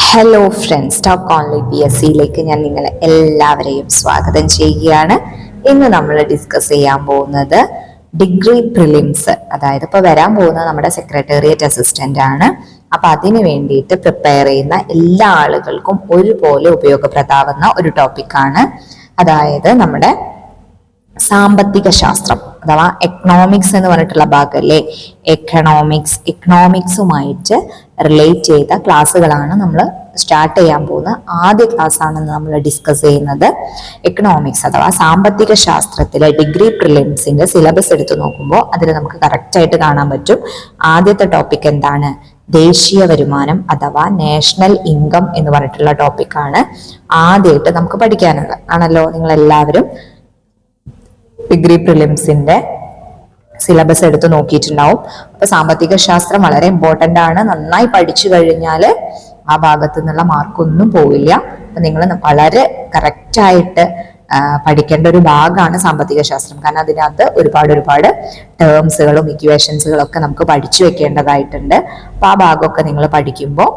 Hello friends, talk only PSCയിലേക്ക് ഞാൻ നിങ്ങളെ എല്ലാവരെയും സ്വാഗതം ചെയ്യുകയാണ്. ഇന്ന് നമ്മൾ ഡിസ്കസ് ചെയ്യാൻ പോകുന്നത് ഡിഗ്രി പ്രിലിംസ്, അതായത് ഇപ്പോൾ വരാൻ പോകുന്നത് നമ്മുടെ സെക്രട്ടേറിയറ്റ് അസിസ്റ്റന്റ് ആണ്. അപ്പൊ അതിന് വേണ്ടിയിട്ട് പ്രിപ്പയർ ചെയ്യുന്ന എല്ലാ ആളുകൾക്കും ഒരുപോലെ ഉപയോഗപ്രദമാവുന്ന ഒരു ടോപ്പിക്കാണ്. അതായത് നമ്മുടെ സാമ്പത്തിക ശാസ്ത്രം അഥവാ എക്കണോമിക്സ് എന്ന് പറഞ്ഞിട്ടുള്ള ഭാഗമല്ലേ, എക്കണോമിക്സുമായിട്ട് റിലേറ്റ് ചെയ്ത ക്ലാസ്സുകളാണ് നമ്മൾ സ്റ്റാർട്ട് ചെയ്യാൻ പോകുന്നത്. ആദ്യ ക്ലാസ് ആണെന്ന് നമ്മൾ ഡിസ്കസ് ചെയ്യുന്നത് എക്കണോമിക്സ് അഥവാ സാമ്പത്തിക ശാസ്ത്രത്തിലെ ഡിഗ്രി പ്രിലിംസിന്റെ സിലബസ് എടുത്തു നോക്കുമ്പോൾ അതിൽ നമുക്ക് കറക്റ്റ് ആയിട്ട് കാണാൻ പറ്റും. ആദ്യത്തെ ടോപ്പിക് എന്താണ്? ദേശീയ വരുമാനം അഥവാ നാഷണൽ ഇൻകം എന്ന് പറഞ്ഞിട്ടുള്ള ടോപ്പിക്കാണ് ആദ്യമായിട്ട് നമുക്ക് പഠിക്കാനുള്ളത് ആണല്ലോ. നിങ്ങൾ എല്ലാവരും ഡിഗ്രി പ്രിലിംസിന്റെ സിലബസ് എടുത്ത് നോക്കിയിട്ടുണ്ടാവും. അപ്പൊ സാമ്പത്തിക ശാസ്ത്രം വളരെ ഇമ്പോർട്ടന്റ് ആണ്. നന്നായി പഠിച്ചു കഴിഞ്ഞാൽ ആ ഭാഗത്തു നിന്നുള്ള മാർക്കൊന്നും പോവില്ല. അപ്പൊ നിങ്ങൾ വളരെ കറക്റ്റായിട്ട് പഠിക്കേണ്ട ഒരു ഭാഗമാണ് സാമ്പത്തിക ശാസ്ത്രം. കാരണം അതിനകത്ത് ഒരുപാട് ടേംസുകളും ഇക്വേഷൻസുകളും ഒക്കെ നമുക്ക് പഠിച്ചു വെക്കേണ്ടതായിട്ടുണ്ട്. അപ്പൊ ആ ഭാഗമൊക്കെ നിങ്ങൾ പഠിക്കുമ്പോൾ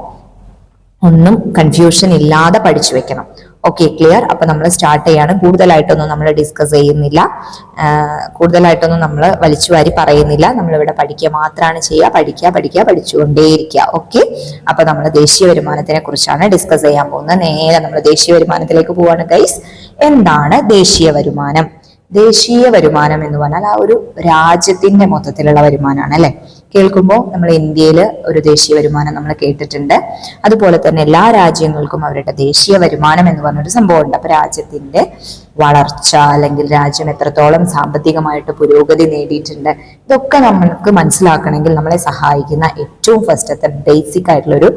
ഒന്നും കൺഫ്യൂഷൻ ഇല്ലാതെ പഠിച്ചു വെക്കണം. Okay, clear? അപ്പൊ നമ്മൾ സ്റ്റാർട്ട് ചെയ്യാണ്. കൂടുതലായിട്ടൊന്നും നമ്മൾ ഡിസ്കസ് ചെയ്യുന്നില്ല, കൂടുതലായിട്ടൊന്നും നമ്മൾ വലിച്ചു വാരി പറയുന്നില്ല. നമ്മളിവിടെ പഠിക്കുക മാത്രമാണ് ചെയ്യുക. പഠിച്ചുകൊണ്ടേയിരിക്കുക. ഓക്കെ, അപ്പൊ നമ്മൾ ദേശീയ വരുമാനത്തിനെ കുറിച്ചാണ് ഡിസ്കസ് ചെയ്യാൻ പോകുന്നത്. നേരെ നമ്മൾ ദേശീയ വരുമാനത്തിലേക്ക് പോവാണ് ഗൈസ്. എന്താണ് ദേശീയ വരുമാനം? ദേശീയ വരുമാനം എന്ന് പറഞ്ഞാൽ ആ ഒരു രാജ്യത്തിന്റെ മൊത്തത്തിലുള്ള വരുമാനമാണ് അല്ലെ. കേൾക്കുമ്പോൾ നമ്മൾ ഇന്ത്യയിൽ ഒരു ദേശീയ വരുമാനം നമ്മൾ കേട്ടിട്ടുണ്ട്. അതുപോലെ തന്നെ എല്ലാ രാജ്യങ്ങൾക്കും അവരുടെ ദേശീയ വരുമാനം എന്ന് പറഞ്ഞൊരു സംഭവം ഉണ്ട്. അപ്പൊ രാജ്യത്തിന്റെ വളർച്ച അല്ലെങ്കിൽ രാജ്യം എത്രത്തോളം സാമ്പത്തികമായിട്ട് പുരോഗതി നേടിയിട്ടുണ്ട്, ഇതൊക്കെ നമുക്ക് മനസ്സിലാക്കണമെങ്കിൽ നമ്മളെ സഹായിക്കുന്ന ഏറ്റവും ഫസ്റ്റത്തെ ബേസിക് ആയിട്ടുള്ള ഒരു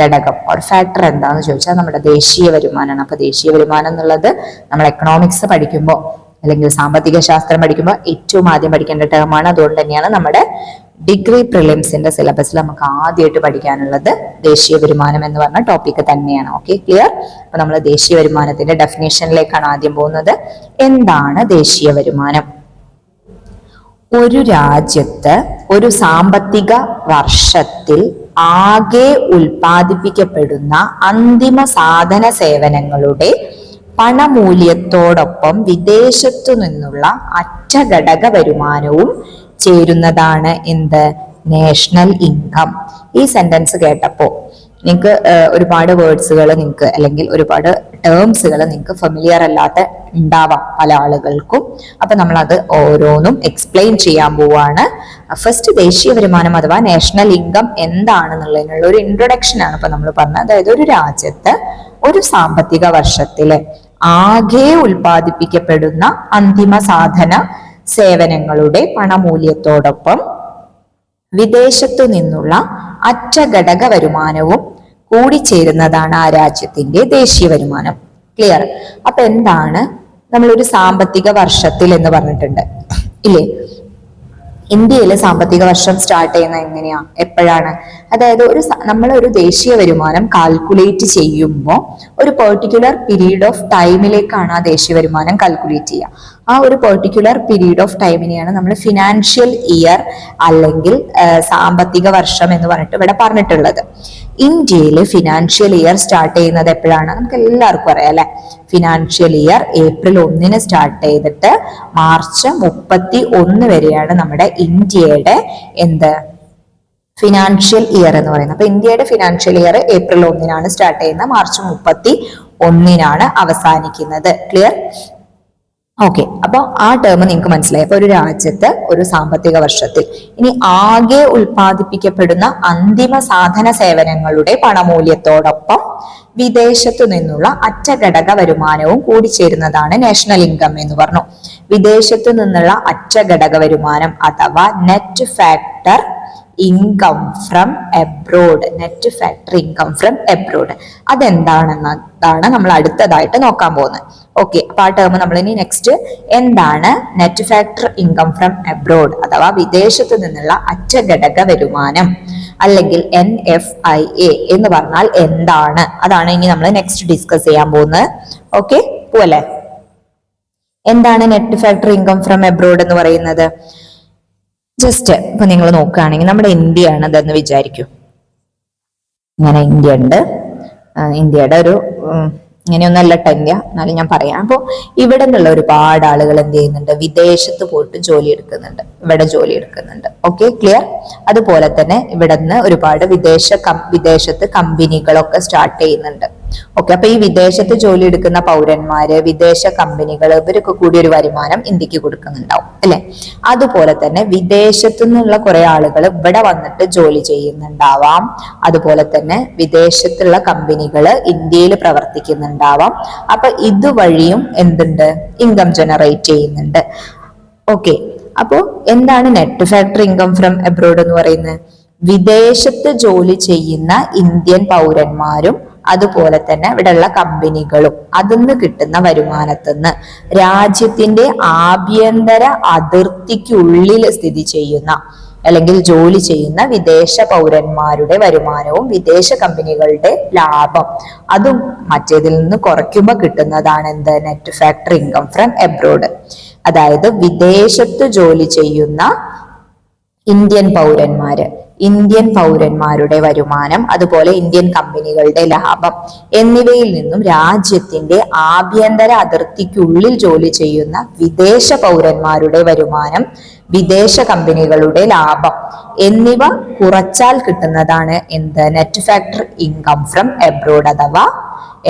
ഘടകം ഒരു ഫാക്ടർ എന്താണെന്ന് ചോദിച്ചാൽ നമ്മുടെ ദേശീയ വരുമാനമാണ്. അപ്പൊ ദേശീയ വരുമാനം എന്നുള്ളത് നമ്മൾ എക്കണോമിക്സ് പഠിക്കുമ്പോൾ അല്ലെങ്കിൽ സാമ്പത്തിക ശാസ്ത്രം പഠിക്കുമ്പോൾ ഏറ്റവും ആദ്യം പഠിക്കേണ്ട ടേമാണ്. അതുകൊണ്ട് തന്നെയാണ് നമ്മുടെ ഡിഗ്രി പ്രിലിംസിന്റെ സിലബസിൽ നമുക്ക് ആദ്യമായിട്ട് പഠിക്കാനുള്ളത് ദേശീയ വരുമാനം എന്ന് പറഞ്ഞ ടോപ്പിക് തന്നെയാണ്. Okay, clear? അപ്പൊ നമ്മൾ ദേശീയ വരുമാനത്തിന്റെ ഡെഫിനേഷനിലേക്കാണ് ആദ്യം പോകുന്നത്. എന്താണ് ദേശീയ വരുമാനം? ഒരു രാജ്യത്ത് ഒരു സാമ്പത്തിക വർഷത്തിൽ ആകെ ഉൽപ്പാദിപ്പിക്കപ്പെടുന്ന അന്തിമ സാധന സേവനങ്ങളുടെ പണമൂല്യത്തോടൊപ്പം വിദേശത്തു നിന്നുള്ള അറ്റഘടക വരുമാനവും ചേരുന്നതാണ് എന്ത്? National income. ഈ സെന്റൻസ് കേട്ടപ്പോൾ നിങ്ങൾക്ക് ഒരുപാട് വേർഡ്സുകൾ നിങ്ങൾക്ക് അല്ലെങ്കിൽ ഒരുപാട് ടേംസുകൾ നിങ്ങൾക്ക് ഫെമിലിയർ അല്ലാത്ത ഉണ്ടാവാം പല ആളുകൾക്കും. അപ്പൊ നമ്മൾ അത് ഓരോന്നും എക്സ്പ്ലെയിൻ ചെയ്യാൻ പോവാണ്. ഫസ്റ്റ് ദേശീയ വരുമാനം അഥവാ നാഷണൽ ഇൻകം എന്താണെന്നുള്ളതിനുള്ള ഒരു ഇൻട്രൊഡക്ഷൻ ആണ് ഇപ്പൊ നമ്മൾ പറഞ്ഞത്. അതായത് ഒരു രാജ്യത്ത് ഒരു സാമ്പത്തിക വർഷത്തില് ആകെ ഉൽപ്പാദിപ്പിക്കപ്പെടുന്ന അന്തിമ സാധന സേവനങ്ങളുടെ പണമൂല്യത്തോടൊപ്പം വിദേശത്തു നിന്നുള്ള അറ്റഘടക വരുമാനവും കൂടിച്ചേരുന്നതാണ് ആ രാജ്യത്തിന്റെ ദേശീയ വരുമാനം. ക്ലിയർ? അപ്പൊ എന്താണ് നമ്മളൊരു സാമ്പത്തിക വർഷത്തിൽ എന്ന് പറഞ്ഞിട്ടുണ്ട് ഇല്ലേ? ഇന്ത്യയിലെ സാമ്പത്തിക വർഷം സ്റ്റാർട്ട് ചെയ്യുന്നത് എങ്ങനെയാ, എപ്പോഴാണ്? അതായത് നമ്മളൊരു ദേശീയ വരുമാനം കാൽക്കുലേറ്റ് ചെയ്യുമ്പോൾ ഒരു പെർട്ടിക്കുലർ പീരീഡ് ഓഫ് ടൈമിലേക്കാണ് ആ ദേശീയ വരുമാനം കാൽക്കുലേറ്റ് ചെയ്യുക. ആ ഒരു പെർട്ടിക്കുലർ പീരീഡ് ഓഫ് ടൈമിനെയാണ് നമ്മൾ ഫിനാൻഷ്യൽ ഇയർ അല്ലെങ്കിൽ സാമ്പത്തിക വർഷം എന്ന് പറഞ്ഞിട്ട് ഇവിടെ പറഞ്ഞിട്ടുള്ളത്. ഇന്ത്യയിൽ ഫിനാൻഷ്യൽ ഇയർ സ്റ്റാർട്ട് ചെയ്യുന്നത് എപ്പോഴാണ്? നമുക്ക് എല്ലാവർക്കും അറിയാം അല്ലെ. ഫിനാൻഷ്യൽ ഇയർ April 1 സ്റ്റാർട്ട് ചെയ്തിട്ട് March 31 വരെയാണ് നമ്മുടെ ഇന്ത്യയുടെ ഫിനാൻഷ്യൽ ഇയർ എന്ന് പറയുന്നത്. അപ്പൊ ഇന്ത്യയുടെ ഫിനാൻഷ്യൽ ഇയർ April 1 സ്റ്റാർട്ട് ചെയ്യുന്നത്, March 31 അവസാനിക്കുന്നത്. ക്ലിയർ? ഓക്കെ, അപ്പൊ ആ ടേം നിങ്ങൾക്ക് മനസ്സിലായി. അപ്പൊ ഒരു രാജ്യത്ത് ഒരു സാമ്പത്തിക വർഷത്തിൽ ഇനി ആകെ ഉൽപ്പാദിപ്പിക്കപ്പെടുന്ന അന്തിമ സാധന സേവനങ്ങളുടെ പണമൂല്യത്തോടൊപ്പം വിദേശത്തു നിന്നുള്ള അറ്റഘടക വരുമാനവും കൂടിച്ചേരുന്നതാണ് നാഷണൽ ഇൻകം എന്ന് പറഞ്ഞു. വിദേശത്തു നിന്നുള്ള അറ്റഘടക വരുമാനം അഥവാ net factor income from abroad. Net factor income from abroad അതെന്താണെന്നതാണ് നമ്മൾ അടുത്തതായിട്ട് നോക്കാൻ പോകുന്നത്. ഓക്കെ, അപ്പൊ ആ ടേം നമ്മൾ ഇനി നെക്സ്റ്റ് എന്താണ് net factor income from abroad അഥവാ വിദേശത്തു നിന്നുള്ള അറ്റഘടക വരുമാനം അല്ലെങ്കിൽ NFIA എന്ന് പറഞ്ഞാൽ എന്താണ്, അതാണ് ഇനി നമ്മൾ നെക്സ്റ്റ് ഡിസ്കസ് ചെയ്യാൻ പോകുന്നത്. ഓക്കെ, പോലെ എന്താണ് net factor income from abroad എന്ന് പറയുന്നത്? ജസ്റ്റ് ഇപ്പൊ നിങ്ങൾ നോക്കുകയാണെങ്കിൽ നമ്മുടെ ഇന്ത്യയാണ് അതെന്ന് വിചാരിക്കൂ. ഇങ്ങനെ ഇന്ത്യ ഉണ്ട്, ഇന്ത്യയുടെ ഒരു ഇങ്ങനെയൊന്നല്ല ഇന്ത്യ, എന്നാലും ഞാൻ പറയാം. അപ്പോൾ ഇവിടെ നിന്നുള്ള ഒരുപാട് ആളുകൾ എന്ത് ചെയ്യുന്നുണ്ട്, വിദേശത്ത് പോയിട്ട് ജോലി എടുക്കുന്നുണ്ട്, ഇവിടെ ജോലി എടുക്കുന്നുണ്ട്. Okay, clear. അതുപോലെ തന്നെ ഇവിടെ നിന്ന് ഒരുപാട് വിദേശത്ത് കമ്പനികളൊക്കെ സ്റ്റാർട്ട് ചെയ്യുന്നുണ്ട്. ഓക്കെ, അപ്പൊ ഈ വിദേശത്ത് ജോലി എടുക്കുന്ന പൗരന്മാര്, വിദേശ കമ്പനികൾ, ഇവരൊക്കെ കൂടി ഒരു വരുമാനം ഇന്ത്യക്ക് കൊടുക്കുന്നുണ്ടാവും അല്ലെ. അതുപോലെ തന്നെ വിദേശത്തു നിന്നുള്ള കുറെ ആളുകൾ ഇവിടെ വന്നിട്ട് ജോലി ചെയ്യുന്നുണ്ടാവാം. അതുപോലെ തന്നെ വിദേശത്തുള്ള കമ്പനികൾ ഇന്ത്യയിൽ പ്രവർത്തിക്കുന്നുണ്ടാവാം. അപ്പൊ ഇതുവഴിയും എന്തുണ്ട്, ഇൻകം ജനറേറ്റ് ചെയ്യുന്നുണ്ട്. ഓക്കെ, അപ്പോ എന്താണ് net factor income from abroad എന്ന് പറയുന്നത്? വിദേശത്ത് ജോലി ചെയ്യുന്ന ഇന്ത്യൻ പൗരന്മാരും അതുപോലെ തന്നെ ഇവിടെയുള്ള കമ്പനികളും അതിന്ന് കിട്ടുന്ന വരുമാനത്തിന്ന് രാജ്യത്തിന്റെ ആഭ്യന്തര അതിർത്തിക്കുള്ളിൽ സ്ഥിതി ചെയ്യുന്ന അല്ലെങ്കിൽ ജോലി ചെയ്യുന്ന വിദേശ പൗരന്മാരുടെ വരുമാനവും വിദേശ കമ്പനികളുടെ ലാഭം അതും മറ്റേതിൽ നിന്ന് കുറയ്ക്കുമ്പോൾ കിട്ടുന്നതാണ് എന്ത്, net factor income from abroad. അതായത് വിദേശത്ത് ജോലി ചെയ്യുന്ന ഇന്ത്യൻ പൗരന്മാരുടെ വരുമാനം, അതുപോലെ ഇന്ത്യൻ കമ്പനികളുടെ ലാഭം എന്നിവയിൽ നിന്നും രാജ്യത്തിന്റെ ആഭ്യന്തര അതിർത്തിക്കുള്ളിൽ ജോലി ചെയ്യുന്ന വിദേശ പൗരന്മാരുടെ വരുമാനം, വിദേശ കമ്പനികളുടെ ലാഭം എന്നിവ കുറച്ചാൽ കിട്ടുന്നതാണ് എന്ത്, net factor income from abroad അഥവാ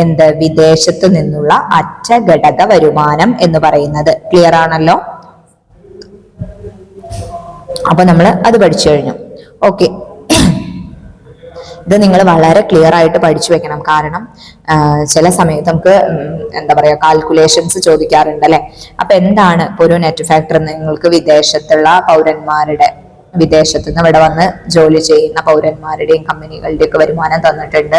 എന്ത്, വിദേശത്ത് നിന്നുള്ള അറ്റ ഘടക വരുമാനം എന്ന് പറയുന്നത്. ക്ലിയർ ആണല്ലോ? അപ്പൊ നമ്മൾ അത് പഠിച്ചു കഴിഞ്ഞു. ഓക്കെ, ഇത് നിങ്ങൾ വളരെ ക്ലിയർ ആയിട്ട് പഠിച്ചു വെക്കണം. കാരണം ചില സമയത്ത് നമുക്ക് എന്താ പറയാ കാൽക്കുലേഷൻസ് ചോദിക്കാറുണ്ട് അല്ലെ. അപ്പൊ എന്താണ് ഇപ്പൊ ഒരു നെറ്റ് ഫാക്ടർ? നിങ്ങൾക്ക് വിദേശത്തുള്ള പൗരന്മാരുടെ, വിദേശത്ത് നിന്ന് ഇവിടെ വന്ന് ജോലി ചെയ്യുന്ന പൗരന്മാരുടെയും കമ്പനികളുടെയും ഒക്കെ വരുമാനം തന്നിട്ടുണ്ട്.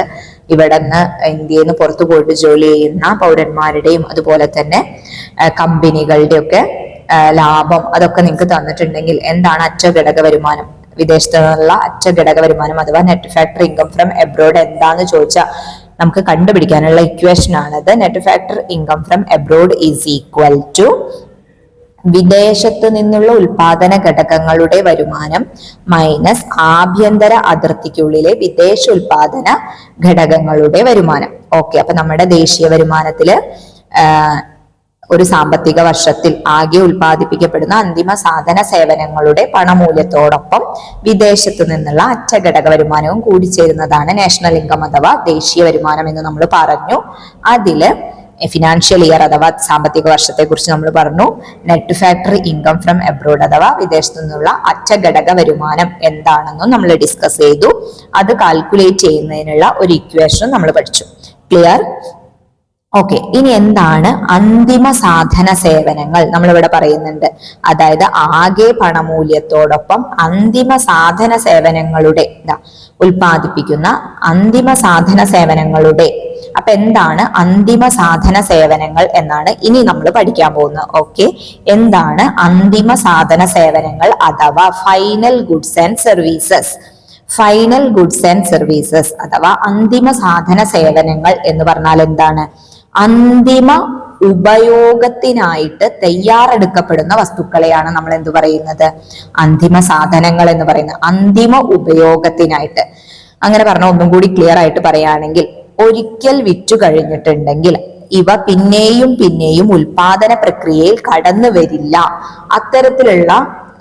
ഇവിടെ നിന്ന് ഇന്ത്യയിൽ നിന്ന് പുറത്തു പോയിട്ട് ജോലി ചെയ്യുന്ന പൗരന്മാരുടെയും അതുപോലെ തന്നെ കമ്പനികളുടെ ഒക്കെ ലാഭം അതൊക്കെ നിങ്ങൾക്ക് തന്നിട്ടുണ്ടെങ്കിൽ എന്താണ് അറ്റ ഘടക വരുമാനം, വിദേശത്ത് നിന്നുള്ള അറ്റ ഘടക വരുമാനം അഥവാ net factor income from abroad എന്താന്ന് ചോദിച്ചാൽ നമുക്ക് കണ്ടുപിടിക്കാനുള്ള ഇക്വേഷൻ ആണത്. Net factor income from abroad is equal to വിദേശത്ത് നിന്നുള്ള ഉൽപാദന ഘടകങ്ങളുടെ വരുമാനം മൈനസ് ആഭ്യന്തര അതിർത്തിക്കുള്ളിലെ വിദേശ ഉൽപാദന ഘടകങ്ങളുടെ വരുമാനം. ഓക്കെ, അപ്പൊ നമ്മുടെ ദേശീയ വരുമാനത്തില് ഒരു സാമ്പത്തിക വർഷത്തിൽ ആകെ ഉൽപ്പാദിപ്പിക്കപ്പെടുന്ന അന്തിമ സാധന സേവനങ്ങളുടെ പണമൂല്യത്തോടൊപ്പം വിദേശത്തു നിന്നുള്ള അറ്റ ഘടക വരുമാനവും കൂടിച്ചേരുന്നതാണ് നാഷണൽ ഇൻകം അഥവാ ദേശീയ വരുമാനം എന്ന് നമ്മൾ പറഞ്ഞു. അതില് ഫിനാൻഷ്യൽ ഇയർ അഥവാ സാമ്പത്തിക വർഷത്തെ കുറിച്ച് നമ്മൾ പറഞ്ഞു. Net factor income from abroad അഥവാ വിദേശത്തു നിന്നുള്ള അറ്റ ഘടക വരുമാനം എന്താണെന്നും നമ്മൾ ഡിസ്കസ് ചെയ്തു. അത് കാൽക്കുലേറ്റ് ചെയ്യുന്നതിനുള്ള ഒരു ഇക്വേഷനും നമ്മൾ പഠിച്ചു. ക്ലിയർ? ഓക്കെ, ഇനി എന്താണ് അന്തിമ സാധന സേവനങ്ങൾ നമ്മളിവിടെ പറയുന്നുണ്ട്. അതായത് ആകെ പണമൂല്യത്തോടൊപ്പം അന്തിമ സാധന സേവനങ്ങളുടെ ഉൽപ്പാദിപ്പിക്കുന്ന അന്തിമ സാധന സേവനങ്ങളുടെ, അപ്പൊ എന്താണ് അന്തിമ സാധന സേവനങ്ങൾ എന്നാണ് ഇനി നമ്മൾ പഠിക്കാൻ പോകുന്നത്. ഓക്കെ, എന്താണ് അന്തിമ സാധന സേവനങ്ങൾ അഥവാ final goods and services? Final goods and services അഥവാ അന്തിമ സാധന സേവനങ്ങൾ എന്ന് പറഞ്ഞാൽ എന്താണ്? അന്തിമ ഉപയോഗത്തിനായിട്ട് തയ്യാറെടുക്കപ്പെടുന്ന വസ്തുക്കളെയാണ് നമ്മൾ എന്ത് പറയുന്നത്? അന്തിമ സാധനങ്ങൾ എന്ന് പറയുന്നത്. അന്തിമ ഉപയോഗത്തിനായിട്ട്. അങ്ങനെ പറഞ്ഞ ഒന്നും കൂടി ക്ലിയർ ആയിട്ട് പറയുകയാണെങ്കിൽ, ഒരിക്കൽ വിറ്റു കഴിഞ്ഞിട്ടുണ്ടെങ്കിൽ ഇവ പിന്നെയും ഉൽപാദന പ്രക്രിയയിൽ കടന്നു വരില്ല. അത്തരത്തിലുള്ള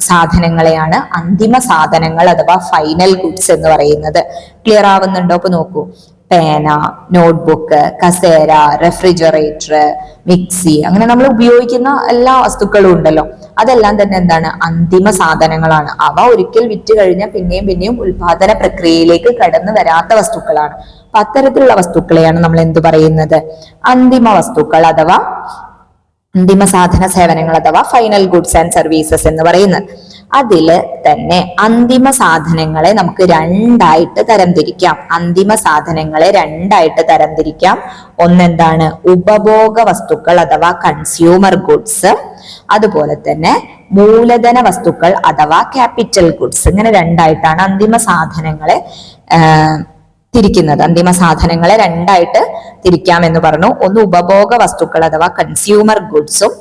സാധനങ്ങളെയാണ് അന്തിമ സാധനങ്ങൾ അഥവാ ഫൈനൽ ഗുഡ്സ് എന്ന് പറയുന്നത്. ക്ലിയർ ആവുന്നുണ്ടോ? അപ്പൊ നോക്കൂ, പേന, നോട്ട്ബുക്ക്, കസേര, റെഫ്രിജറേറ്റർ, മിക്സി, അങ്ങനെ നമ്മൾ ഉപയോഗിക്കുന്ന എല്ലാ വസ്തുക്കളും ഉണ്ടല്ലോ, അതെല്ലാം തന്നെ എന്താണ്? അന്തിമ സാധനങ്ങളാണ്. അവ ഒരിക്കൽ വിറ്റ് കഴിഞ്ഞാൽ പിന്നെയും ഉൽപാദന പ്രക്രിയയിലേക്ക് കടന്നു വരാത്ത വസ്തുക്കളാണ്. അപ്പൊ അത്തരത്തിലുള്ള വസ്തുക്കളെയാണ് നമ്മൾ എന്ത് പറയുന്നത്? അന്തിമ വസ്തുക്കൾ അഥവാ അന്തിമ സാധന സേവനങ്ങൾ അഥവാ ഫൈനൽ ഗുഡ്സ് ആൻഡ് സർവീസസ് എന്ന് പറയുന്നത്. അതില് തന്നെ അന്തിമ സാധനങ്ങളെ നമുക്ക് രണ്ടായിട്ട് തരംതിരിക്കാം. അന്തിമ സാധനങ്ങളെ രണ്ടായിട്ട് തരംതിരിക്കാം. ഒന്നെന്താണ്? ഉപഭോഗ വസ്തുക്കൾ അഥവാ കൺസ്യൂമർ ഗുഡ്സ്, അതുപോലെ തന്നെ മൂലധന വസ്തുക്കൾ അഥവാ ക്യാപിറ്റൽ ഗുഡ്സ്. ഇങ്ങനെ രണ്ടായിട്ടാണ് അന്തിമ സാധനങ്ങളെ തിരിക്കുന്നത്. അന്തിമ സാധനങ്ങളെ രണ്ടായിട്ട് തിരിക്കാം എന്ന് പറഞ്ഞു. ഒന്ന് ഉപഭോഗ വസ്തുക്കൾ അഥവാ കൺസ്യൂമർ ഗുഡ്സും,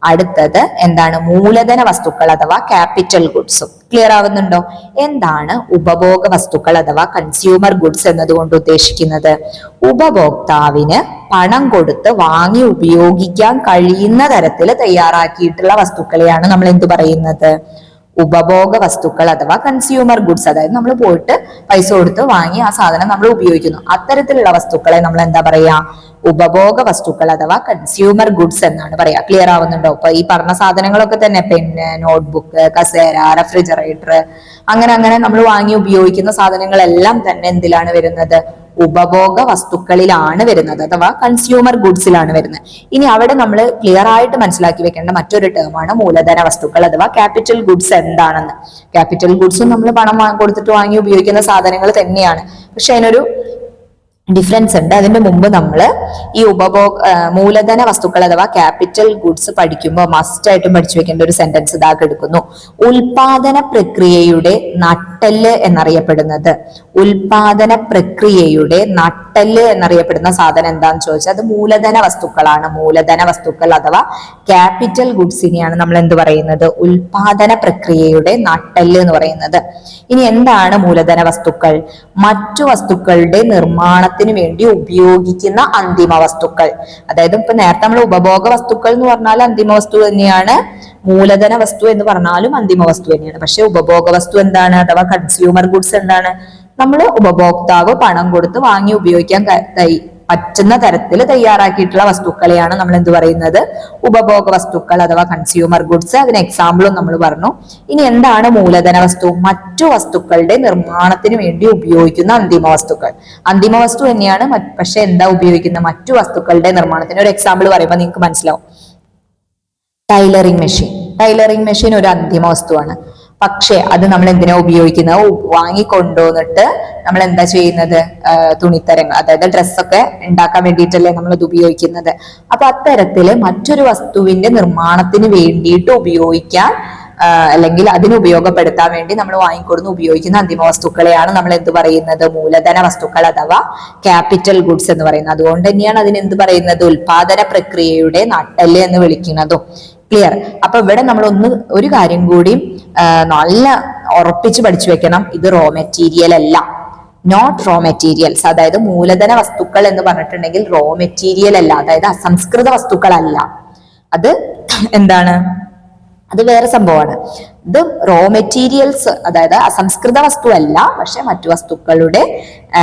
അടുത്തത് എന്താണ്? മൂലധന വസ്തുക്കൾ അഥവാ ക്യാപിറ്റൽ ഗുഡ്സും. ക്ലിയർ ആവുന്നുണ്ടോ? എന്താണ് ഉപഭോഗ വസ്തുക്കൾ അഥവാ കൺസ്യൂമർ ഗുഡ്സ് എന്നതുകൊണ്ട് ഉദ്ദേശിക്കുന്നത്? ഉപഭോക്താവിന് പണം കൊടുത്ത് വാങ്ങി ഉപയോഗിക്കാൻ കഴിയുന്ന തരത്തിൽ തയ്യാറാക്കിയിട്ടുള്ള വസ്തുക്കളെയാണ് നമ്മൾ എന്ത് പറയുന്നത്? ഉപഭോഗ വസ്തുക്കൾ അഥവാ കൺസ്യൂമർ ഗുഡ്സ്. അതായത് നമ്മൾ പോയിട്ട് പൈസ കൊടുത്ത് വാങ്ങി ആ സാധനം നമ്മൾ ഉപയോഗിക്കുന്നു. അത്തരത്തിലുള്ള വസ്തുക്കളെ നമ്മൾ എന്താ പറയാ? ഉപഭോഗ വസ്തുക്കൾ അഥവാ കൺസ്യൂമർ ഗുഡ്സ് എന്നാണ് പറയാ. ക്ലിയർ ആവുന്നുണ്ടോ? അപ്പൊ ഈ പറഞ്ഞ സാധനങ്ങളൊക്കെ തന്നെ പെന്ന്, നോട്ട്ബുക്ക്, കസേര, റെഫ്രിജറേറ്റർ, അങ്ങനെ നമ്മൾ വാങ്ങി ഉപയോഗിക്കുന്ന സാധനങ്ങളെല്ലാം തന്നെ എന്തിലാണ് വരുന്നത്? ഉപഭോഗ വസ്തുക്കളിലാണ് വരുന്നത് അഥവാ കൺസ്യൂമർ ഗുഡ്സിലാണ് വരുന്നത്. ഇനി അവിടെ നമ്മൾ ക്ലിയർ ആയിട്ട് മനസ്സിലാക്കി വെക്കേണ്ട മറ്റൊരു ടേമാണ് മൂലധന വസ്തുക്കൾ അഥവാ ക്യാപിറ്റൽ ഗുഡ്സ് എന്താണെന്ന്. ക്യാപിറ്റൽ ഗുഡ്സും നമ്മൾ പണം കൊടുത്തിട്ട് വാങ്ങി ഉപയോഗിക്കുന്ന സാധനങ്ങൾ തന്നെയാണ്. പക്ഷെ അതിനൊരു ഡിഫറൻസ് ഉണ്ട്. അതിന്റെ മുമ്പ് നമ്മൾ ഈ മൂലധന വസ്തുക്കൾ അഥവാ ക്യാപിറ്റൽ ഗുഡ്സ് പഠിക്കുമ്പോൾ മസ്റ്റ് ആയിട്ടും പഠിച്ചു വെക്കേണ്ട ഒരു സെന്റൻസ് ഇതാക്കി എടുക്കുന്നു. ഉൽപാദന പ്രക്രിയയുടെ നട്ടെല്ല് എന്നറിയപ്പെടുന്നത്, ഉൽപാദന പ്രക്രിയയുടെ നട്ടെല്ല് എന്നറിയപ്പെടുന്ന സാധനം എന്താന്ന് ചോദിച്ചാൽ അത് മൂലധന വസ്തുക്കളാണ്. മൂലധന വസ്തുക്കൾ അഥവാ ക്യാപിറ്റൽ ഗുഡ്സിനെയാണ് നമ്മൾ എന്ത് പറയുന്നത്? ഉൽപാദന പ്രക്രിയയുടെ നട്ടെല്ല് എന്ന് പറയുന്നത്. ഇനി എന്താണ് മൂലധന വസ്തുക്കൾ? മറ്റു വസ്തുക്കളുടെ നിർമ്മാണത്തിന് വേണ്ടി ഉപയോഗിക്കുന്ന അന്തിമ വസ്തുക്കൾ. അതായത് ഇപ്പൊ നേരത്തെ നമ്മൾ ഉപഭോഗ വസ്തുക്കൾ എന്ന് പറഞ്ഞാൽ അന്തിമ വസ്തു തന്നെയാണ്, മൂലധന വസ്തു എന്ന് പറഞ്ഞാലും അന്തിമ വസ്തു തന്നെയാണ്. പക്ഷെ ഉപഭോഗ വസ്തു എന്താണ് അഥവാ കൺസ്യൂമർ ഗുഡ്സ് എന്താണ്? നമ്മൾ ഉപഭോക്താവ് പണം കൊടുത്ത് വാങ്ങി ഉപയോഗിക്കാൻ പറ്റുന്ന തരത്തിൽ തയ്യാറാക്കിയിട്ടുള്ള വസ്തുക്കളെയാണ് നമ്മൾ എന്ത് പറയുന്നത്? ഉപഭോഗ വസ്തുക്കൾ അഥവാ കൺസ്യൂമർ ഗുഡ്സ്. അതിന് എക്സാമ്പിളും നമ്മൾ പറഞ്ഞു. ഇനി എന്താണ് മൂലധന വസ്തു? മറ്റു വസ്തുക്കളുടെ നിർമ്മാണത്തിന് വേണ്ടി ഉപയോഗിക്കുന്ന അന്തിമ വസ്തുക്കൾ. അന്തിമ വസ്തു തന്നെയാണ്, പക്ഷെ എന്താ ഉപയോഗിക്കുന്നത്? മറ്റു വസ്തുക്കളുടെ നിർമ്മാണത്തിന്. ഒരു എക്സാമ്പിൾ പറയുമ്പോൾ നിങ്ങൾക്ക് മനസ്സിലാവും. Tailoring machine. ടൈലറിംഗ് മെഷീൻ ഒരു അന്തിമ വസ്തുവാണ്. പക്ഷെ അത് നമ്മൾ എന്തിനാ ഉപയോഗിക്കുന്നത്? വാങ്ങിക്കൊണ്ടുവന്നിട്ട് നമ്മൾ എന്താ ചെയ്യുന്നത്? തുണിത്തരങ്ങൾ അതായത് ഡ്രസ്സൊക്കെ ഉണ്ടാക്കാൻ വേണ്ടിയിട്ടല്ലേ നമ്മൾ അത് ഉപയോഗിക്കുന്നത്. അപ്പൊ അത്തരത്തില് മറ്റൊരു വസ്തുവിന്റെ നിർമ്മാണത്തിന് വേണ്ടിയിട്ട് ഉപയോഗിക്കാൻ അല്ലെങ്കിൽ അതിന് ഉപയോഗപ്പെടുത്താൻ വേണ്ടി നമ്മൾ വാങ്ങിക്കൊടുന്ന് ഉപയോഗിക്കുന്ന അന്തിമ വസ്തുക്കളെയാണ് നമ്മൾ എന്ത് പറയുന്നത്? മൂലധന വസ്തുക്കൾ അഥവാ ക്യാപിറ്റൽ ഗുഡ്സ് എന്ന് പറയുന്നത്. അതുകൊണ്ട് തന്നെയാണ് അതിന് എന്ത് പറയുന്നത്? ഉൽപാദന പ്രക്രിയയുടെ നട്ടെല്ല് എന്ന് വിളിക്കുന്നതും. ക്ലിയർ? അപ്പൊ ഇവിടെ നമ്മൾ ഒരു കാര്യം കൂടി നല്ല ഉറപ്പിച്ച് പഠിച്ചു വെക്കണം. ഇത് റോ മെറ്റീരിയൽ അല്ല, നോട്ട് റോ മെറ്റീരിയൽസ്. അതായത് മൂലധന വസ്തുക്കൾ എന്ന് പറഞ്ഞിട്ടുണ്ടെങ്കിൽ റോ മെറ്റീരിയൽ അല്ല, അതായത് അസംസ്കൃത വസ്തുക്കളല്ല. അത് എന്താണ്? അത് വേറെ സംഭവമാണ്. ഇത് റോ മെറ്റീരിയൽസ്, അതായത് അസംസ്കൃത വസ്തു അല്ല, പക്ഷെ മറ്റു വസ്തുക്കളുടെ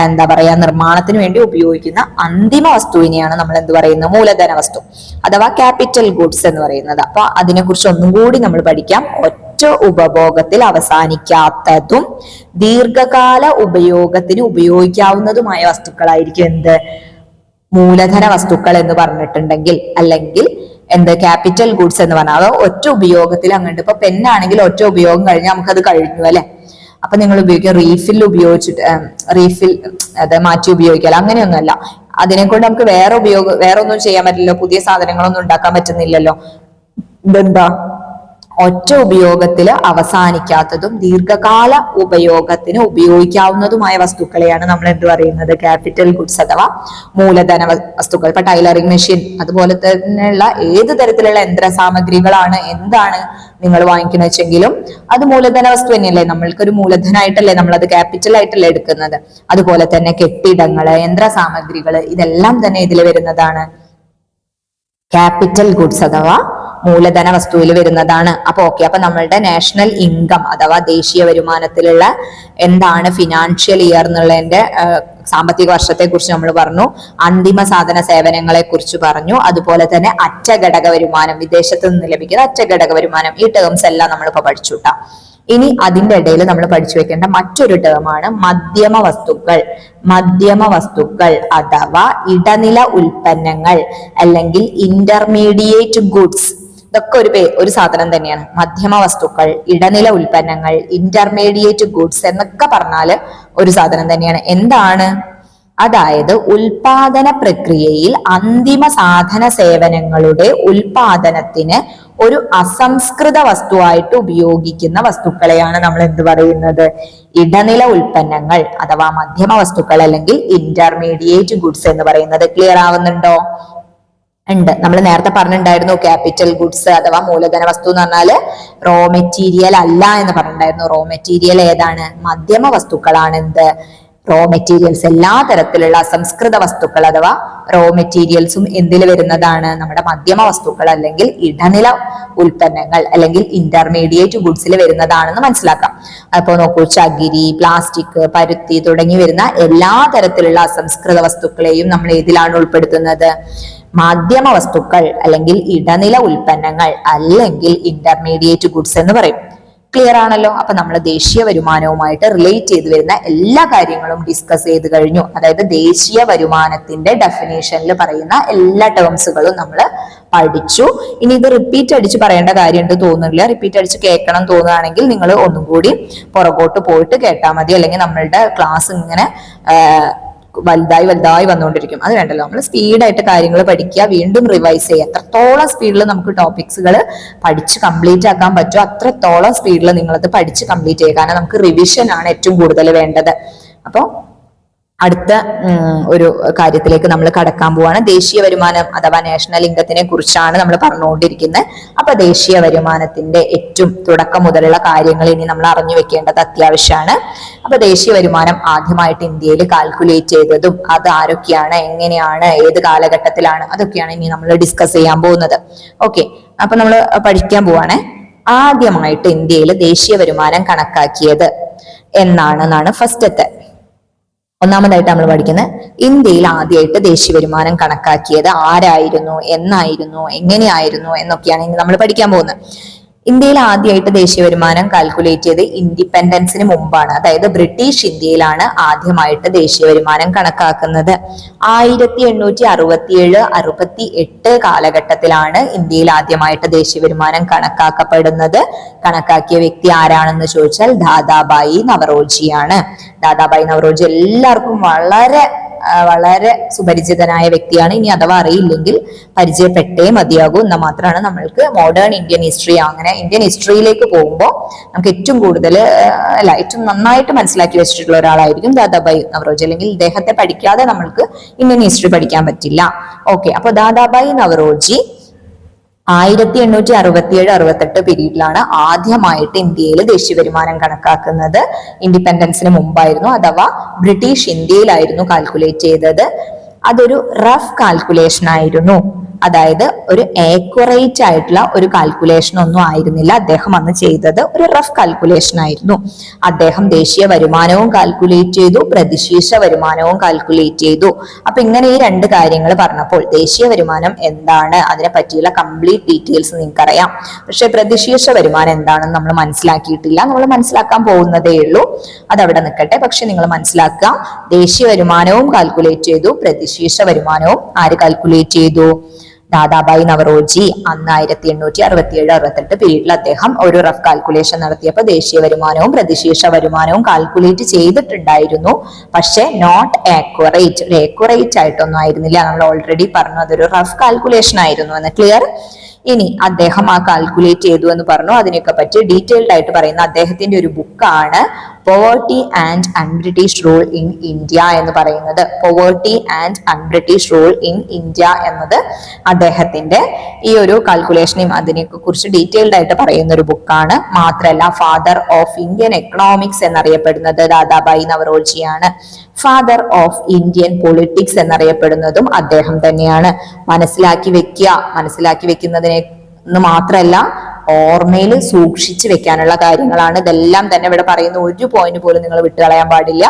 എന്താ പറയാ നിർമ്മാണത്തിന് വേണ്ടി ഉപയോഗിക്കുന്ന അന്തിമ വസ്തുവിനെയാണ് നമ്മൾ എന്ത് പറയുന്നത്? മൂലധന വസ്തു അഥവാ ക്യാപിറ്റൽ ഗുഡ്സ് എന്ന് പറയുന്നത്. അപ്പൊ അതിനെക്കുറിച്ച് ഒന്നും കൂടി നമ്മൾ പഠിക്കാം. ഒറ്റ ഉപഭോഗത്തിൽ അവസാനിക്കാത്തതും ദീർഘകാല ഉപയോഗത്തിന് ഉപയോഗിക്കാവുന്നതുമായ വസ്തുക്കളായിരിക്കും എന്ത്? മൂലധന വസ്തുക്കൾ എന്ന് പറഞ്ഞിട്ടുണ്ടെങ്കിൽ, അല്ലെങ്കിൽ എന്ത്? ക്യാപിറ്റൽ ഗുഡ്സ് എന്ന് പറഞ്ഞാൽ ഒറ്റ ഉപയോഗത്തിൽ അങ്ങോട്ട്. ഇപ്പൊ പെന്നാണെങ്കിൽ ഒറ്റ ഉപയോഗം കഴിഞ്ഞാൽ നമുക്കത് കഴിഞ്ഞു അല്ലെ. അപ്പൊ നിങ്ങൾ ഉപയോഗിക്കുക റീഫിൽ ഉപയോഗിച്ചിട്ട് റീഫിൽ അത് മാറ്റി ഉപയോഗിക്കാം, അങ്ങനെയൊന്നുമല്ല. അതിനെക്കൊണ്ട് നമുക്ക് വേറെ ഒന്നും ചെയ്യാൻ പറ്റില്ലല്ലോ, പുതിയ സാധനങ്ങളൊന്നും ഉണ്ടാക്കാൻ പറ്റുന്നില്ലല്ലോ. ഇതെന്താ? ഒറ്റ ഉപയോഗത്തിൽ അവസാനിക്കാത്തതും ദീർഘകാല ഉപയോഗത്തിന് ഉപയോഗിക്കാവുന്നതുമായ വസ്തുക്കളെയാണ് നമ്മൾ എന്ത് പറയുന്നത്? ക്യാപിറ്റൽ ഗുഡ്സ് അഥവാ മൂലധന വസ്തുക്കൾ. ഇപ്പൊ ടൈലറിംഗ് മെഷീൻ അതുപോലെ തന്നെയുള്ള ഏത് തരത്തിലുള്ള യന്ത്ര സാമഗ്രികളാണ് എന്താണ് നിങ്ങൾ വാങ്ങിക്കുന്ന വെച്ചെങ്കിലും അത് മൂലധന വസ്തു തന്നെയല്ലേ. നമ്മൾക്കൊരു മൂലധനമായിട്ടല്ലേ നമ്മളത് ക്യാപിറ്റൽ ആയിട്ടല്ലേ എടുക്കുന്നത്. അതുപോലെ തന്നെ കെട്ടിടങ്ങള്, യന്ത്ര സാമഗ്രികള്, ഇതെല്ലാം തന്നെ ഇതിൽ വരുന്നതാണ് ക്യാപിറ്റൽ ഗുഡ്സ് അഥവാ മൂലധന വസ്തുവിൽ വരുന്നതാണ്. അപ്പൊ ഓക്കെ, അപ്പൊ നമ്മളുടെ നാഷണൽ ഇൻകം അഥവാ ദേശീയ വരുമാനത്തിലുള്ള എന്താണ് ഫിനാൻഷ്യൽ ഇയർ എന്നുള്ളതിന്റെ സാമ്പത്തിക വർഷത്തെ കുറിച്ച് നമ്മൾ പറഞ്ഞു. അന്തിമ സാധന സേവനങ്ങളെ കുറിച്ച് പറഞ്ഞു. അതുപോലെ തന്നെ അറ്റഘടക വരുമാനം, വിദേശത്ത് നിന്ന് ലഭിക്കുന്ന അറ്റഘടക വരുമാനം. ഈ ടേംസ് എല്ലാം നമ്മളിപ്പോ പഠിച്ചുട്ടാ. ഇനി അതിന്റെ ഇടയിൽ നമ്മൾ പഠിച്ചു വെക്കേണ്ട മറ്റൊരു ടേമാണ് മധ്യമ വസ്തുക്കൾ. മധ്യമ വസ്തുക്കൾ അഥവാ ഇടനില ഉൽപ്പന്നങ്ങൾ അല്ലെങ്കിൽ ഇന്റർമീഡിയേറ്റ് ഗുഡ്സ്. ഇതൊക്കെ ഒരു സാധനം തന്നെയാണ്. മധ്യമ വസ്തുക്കൾ, ഇടനില ഉൽപ്പന്നങ്ങൾ, ഇന്റർമീഡിയേറ്റ് ഗുഡ്സ് എന്നൊക്കെ പറഞ്ഞാല് ഒരു സാധനം തന്നെയാണ്. എന്താണ്? അതായത് ഉൽപാദന പ്രക്രിയയിൽ അന്തിമ സാധന സേവനങ്ങളുടെ ഉൽപാദനത്തിന് ഒരു അസംസ്കൃത വസ്തുവായിട്ട് ഉപയോഗിക്കുന്ന വസ്തുക്കളെയാണ് നമ്മൾ എന്ത് പറയുന്നത്? ഇടനില ഉൽപ്പന്നങ്ങൾ അഥവാ മധ്യമ വസ്തുക്കൾ അല്ലെങ്കിൽ ഇന്റർമീഡിയേറ്റ് ഗുഡ്സ് എന്ന് പറയുന്നത്. ക്ലിയർ ആവുന്നുണ്ടോ? ഉണ്ട്. നമ്മൾ നേരത്തെ പറഞ്ഞിട്ടുണ്ടായിരുന്നു ക്യാപിറ്റൽ ഗുഡ്സ് അഥവാ മൂലധന വസ്തു എന്ന് പറഞ്ഞാല് റോ മെറ്റീരിയൽ അല്ല എന്ന് പറഞ്ഞിട്ടുണ്ടായിരുന്നു. റോ മെറ്റീരിയൽ ഏതാണ്? മധ്യമ വസ്തുക്കളാണ് എന്ത്? Raw materials. എല്ലാ തരത്തിലുള്ള അസംസ്കൃത വസ്തുക്കൾ അഥവാ റോ മെറ്റീരിയൽസും എന്തിൽ വരുന്നതാണ്? നമ്മുടെ മധ്യമ വസ്തുക്കൾ അല്ലെങ്കിൽ ഇടനില ഉൽപ്പന്നങ്ങൾ അല്ലെങ്കിൽ ഇന്റർമീഡിയറ്റ് ഗുഡ്സിൽ വരുന്നതാണെന്ന് മനസ്സിലാക്കാം. അപ്പോൾ നോക്കൂ, ചകിരി, പ്ലാസ്റ്റിക്, പരുത്തി തുടങ്ങി വരുന്ന എല്ലാ തരത്തിലുള്ള അസംസ്കൃത വസ്തുക്കളെയും നമ്മൾ ഏതിലാണ് ഉൾപ്പെടുത്തുന്നത്? മാധ്യമ വസ്തുക്കൾ അല്ലെങ്കിൽ ഇടനില ഉൽപ്പന്നങ്ങൾ അല്ലെങ്കിൽ ഇന്റർമീഡിയറ്റ് ഗുഡ്സ് എന്ന് പറയും. ക്ലിയർ ആണല്ലോ? അപ്പൊ നമ്മൾ ദേശീയ വരുമാനവുമായിട്ട് റിലേറ്റ് ചെയ്ത് വരുന്ന എല്ലാ കാര്യങ്ങളും ഡിസ്കസ് ചെയ്ത് കഴിഞ്ഞു. അതായത് ദേശീയ വരുമാനത്തിന്റെ ഡെഫിനേഷനിൽ പറയുന്ന എല്ലാ ടേംസുകളും നമ്മൾ പഠിച്ചു. ഇനി ഇത് റിപ്പീറ്റ് അടിച്ച് പറയേണ്ട കാര്യമുണ്ട് തോന്നുന്നില്ല. റിപ്പീറ്റ് അടിച്ച് കേൾക്കണം തോന്നുകയാണെങ്കിൽ നിങ്ങൾ ഒന്നും കൂടി പുറകോട്ട് പോയിട്ട് കേട്ടാൽ മതി. അല്ലെങ്കിൽ നമ്മളുടെ ക്ലാസ് ഇങ്ങനെ വലുതായി വന്നുകൊണ്ടിരിക്കും. അത് വേണ്ടല്ലോ, നമ്മൾ സ്പീഡായിട്ട് കാര്യങ്ങൾ പഠിക്കുക, വീണ്ടും റിവൈസ് ചെയ്യുക. എത്രത്തോളം സ്പീഡിൽ നമുക്ക് ടോപ്പിക്സുകൾ പഠിച്ച് കംപ്ലീറ്റ് ആക്കാൻ പറ്റുമോ അത്രത്തോളം സ്പീഡിൽ നിങ്ങളത് പഠിച്ച് കംപ്ലീറ്റ് ചെയ്യുക. കാരണം നമുക്ക് റിവിഷൻ ആണ് ഏറ്റവും കൂടുതൽ വേണ്ടത്. അപ്പോൾ അടുത്ത ഒരു കാര്യത്തിലേക്ക് നമ്മൾ കടക്കാൻ പോവാണ്. ദേശീയ വരുമാനം അഥവാ നാഷണൽ ഇൻകത്തിനെ കുറിച്ചാണ് നമ്മൾ പറഞ്ഞുകൊണ്ടിരിക്കുന്നത്. അപ്പൊ ദേശീയ വരുമാനത്തിന്റെ ഏറ്റവും തുടക്കം മുതലുള്ള കാര്യങ്ങൾ ഇനി നമ്മൾ അറിഞ്ഞു വെക്കേണ്ടത് അത്യാവശ്യമാണ്. അപ്പൊ ദേശീയ വരുമാനം ആദ്യമായിട്ട് ഇന്ത്യയിൽ കാൽക്കുലേറ്റ് ചെയ്തതും അത് ആരൊക്കെയാണ്, എങ്ങനെയാണ്, ഏത് കാലഘട്ടത്തിലാണ്, അതൊക്കെയാണ് ഇനി നമ്മൾ ഡിസ്കസ് ചെയ്യാൻ പോകുന്നത്. ഓക്കെ, അപ്പൊ നമ്മൾ പഠിക്കാൻ പോവാണ്. ആദ്യമായിട്ട് ഇന്ത്യയിൽ ദേശീയ വരുമാനം കണക്കാക്കിയത് എന്നാണ് ഫസ്റ്റത്തെ. ഒന്നാമതായിട്ട് നമ്മൾ പഠിക്കുന്നത് ഇന്ത്യയിൽ ആദ്യമായിട്ട് ദേശീയ വരുമാനം കണക്കാക്കിയത് ആരായിരുന്നു, എന്നായിരുന്നു, എങ്ങനെയായിരുന്നു എന്നൊക്കെയാണ് ഇനി നമ്മൾ പഠിക്കാൻ പോകുന്നത്. ഇന്ത്യയിൽ ആദ്യമായിട്ട് ദേശീയ വരുമാനം കാൽക്കുലേറ്റ് ചെയ്ത് ഇൻഡിപെൻഡൻസിന് മുമ്പാണ്. അതായത് ബ്രിട്ടീഷ് ഇന്ത്യയിലാണ് ആദ്യമായിട്ട് ദേശീയ വരുമാനം കണക്കാക്കുന്നത്. 1867-68 കാലഘട്ടത്തിലാണ് ഇന്ത്യയിൽ ആദ്യമായിട്ട് ദേശീയ വരുമാനം കണക്കാക്കപ്പെടുന്നത്. കണക്കാക്കിയ വ്യക്തി ആരാണെന്ന് ചോദിച്ചാൽ ദാദാബായി നവറോജിയാണ്. ദാദാബായി നവറോജി എല്ലാവർക്കും വളരെ സുപരിചിതനായ വ്യക്തിയാണ്. ഇനി അഥവാ അറിയില്ലെങ്കിൽ പരിചയപ്പെട്ടേ മതിയാകൂ. എന്നാൽ മാത്രമാണ് നമ്മൾക്ക് മോഡേൺ ഇന്ത്യൻ ഹിസ്റ്ററി, അങ്ങനെ ഇന്ത്യൻ ഹിസ്റ്ററിയിലേക്ക് പോകുമ്പോൾ നമുക്ക് ഏറ്റവും കൂടുതൽ ഏറ്റവും നന്നായിട്ട് മനസ്സിലാക്കി വെച്ചിട്ടുള്ള ഒരാളായിരിക്കും ദാദാബായി നവറോജി. അല്ലെങ്കിൽ ഇദ്ദേഹത്തെ പഠിക്കാതെ നമ്മൾക്ക് ഇന്ത്യൻ ഹിസ്റ്ററി പഠിക്കാൻ പറ്റില്ല. ഓക്കെ, അപ്പൊ ദാദാബായി നവറോജി 1867-68 പീരീഡിലാണ് ആദ്യമായിട്ട് ഇന്ത്യയിൽ ദേശീയ വരുമാനം കണക്കാക്കുന്നത്. ഇൻഡിപെൻഡൻസിന് മുമ്പായിരുന്നു, അഥവാ ബ്രിട്ടീഷ് ഇന്ത്യയിലായിരുന്നു കാൽക്കുലേറ്റ് ചെയ്തത്. അതൊരു റഫ് കാൽക്കുലേഷൻ ആയിരുന്നു. അതായത് ഒരു ഏക്യുറേറ്റ് ആയിട്ടുള്ള ഒരു കാൽക്കുലേഷൻ ഒന്നും ആയിരുന്നില്ല അദ്ദേഹം അന്ന് ചെയ്തത്. ഒരു റഫ് കാൽക്കുലേഷൻ ആയിരുന്നു. അദ്ദേഹം ദേശീയ വരുമാനവും കാൽക്കുലേറ്റ് ചെയ്തു, പ്രതിശീർഷ വരുമാനവും കാൽക്കുലേറ്റ് ചെയ്തു. അപ്പൊ ഇങ്ങനെ ഈ രണ്ട് കാര്യങ്ങൾ പറഞ്ഞപ്പോൾ ദേശീയ വരുമാനം എന്താണ്, അതിനെ പറ്റിയുള്ള കംപ്ലീറ്റ് ഡീറ്റെയിൽസ് നിങ്ങൾക്കറിയാം. പക്ഷെ പ്രതിശീർഷ വരുമാനം എന്താണെന്ന് നമ്മൾ മനസ്സിലാക്കിയിട്ടില്ല. നമ്മൾ മനസ്സിലാക്കാൻ പോകുന്നതേ ഉള്ളൂ. അതവിടെ നിൽക്കട്ടെ. പക്ഷെ നിങ്ങൾ മനസ്സിലാക്കുക, ദേശീയ വരുമാനവും കാൽക്കുലേറ്റ് ചെയ്തു, പ്രതിശീർഷ വരുമാനവും ആര് കാൽക്കുലേറ്റ് ചെയ്തു? ദാദാബായി നവറോജി. അന്ന് 1867-68 പീരീഡിൽ അദ്ദേഹം ഒരു റഫ് കാൽക്കുലേഷൻ നടത്തിയപ്പോൾ ദേശീയ വരുമാനവും പ്രതിശീർഷ വരുമാനവും കാൽക്കുലേറ്റ് ചെയ്തിട്ടുണ്ടായിരുന്നു. പക്ഷെ നോട്ട് ആക്യുറേറ്റ്, ആക്യുറേറ്റ് ആയിട്ടൊന്നും ആയിരുന്നില്ല. നമ്മൾ ഓൾറെഡി പറഞ്ഞു അതൊരു റഫ് കാൽക്കുലേഷൻ ആയിരുന്നു എന്ന്. ക്ലിയർ? ഇനി അദ്ദേഹം ആ കാൽക്കുലേറ്റ് ചെയ്തു എന്ന് പറഞ്ഞു. അതിനെയൊക്കെ പറ്റി ഡീറ്റെയിൽഡ് ആയിട്ട് പറയുന്ന അദ്ദേഹത്തിന്റെ ഒരു ബുക്കാണ് poverty and un-British rule in India എന്ന് പറയുന്നത്. Poverty and un-British rule in India എന്നത് അദ്ദേഹത്തിന്റെ ഈ ഒരു കാൽക്കുലേഷനെയും അതിനെയൊക്കെ കുറിച്ച് ഡീറ്റെയിൽഡ് ആയിട്ട് പറയുന്ന ഒരു ബുക്കാണ്. മാത്രമല്ല ഫാദർ ഓഫ് ഇന്ത്യൻ എക്കണോമിക്സ് എന്നറിയപ്പെടുന്നത് ദാദാബായി നവറോജിയാണ്. ഫാദർ ഓഫ് ഇന്ത്യൻ പൊളിറ്റിക്സ് എന്നറിയപ്പെടുന്നതും അദ്ദേഹം തന്നെയാണ്. മനസ്സിലാക്കി വെക്കുന്നതിനെ മാത്രമല്ല ഓർമ്മയിൽ സൂക്ഷിച്ചു വെക്കാനുള്ള കാര്യങ്ങളാണ് ഇതെല്ലാം തന്നെ ഇവിടെ പറയുന്ന. ഒരു പോയിന്റ് പോലും നിങ്ങൾ വിട്ടുകളയാൻ പാടില്ല.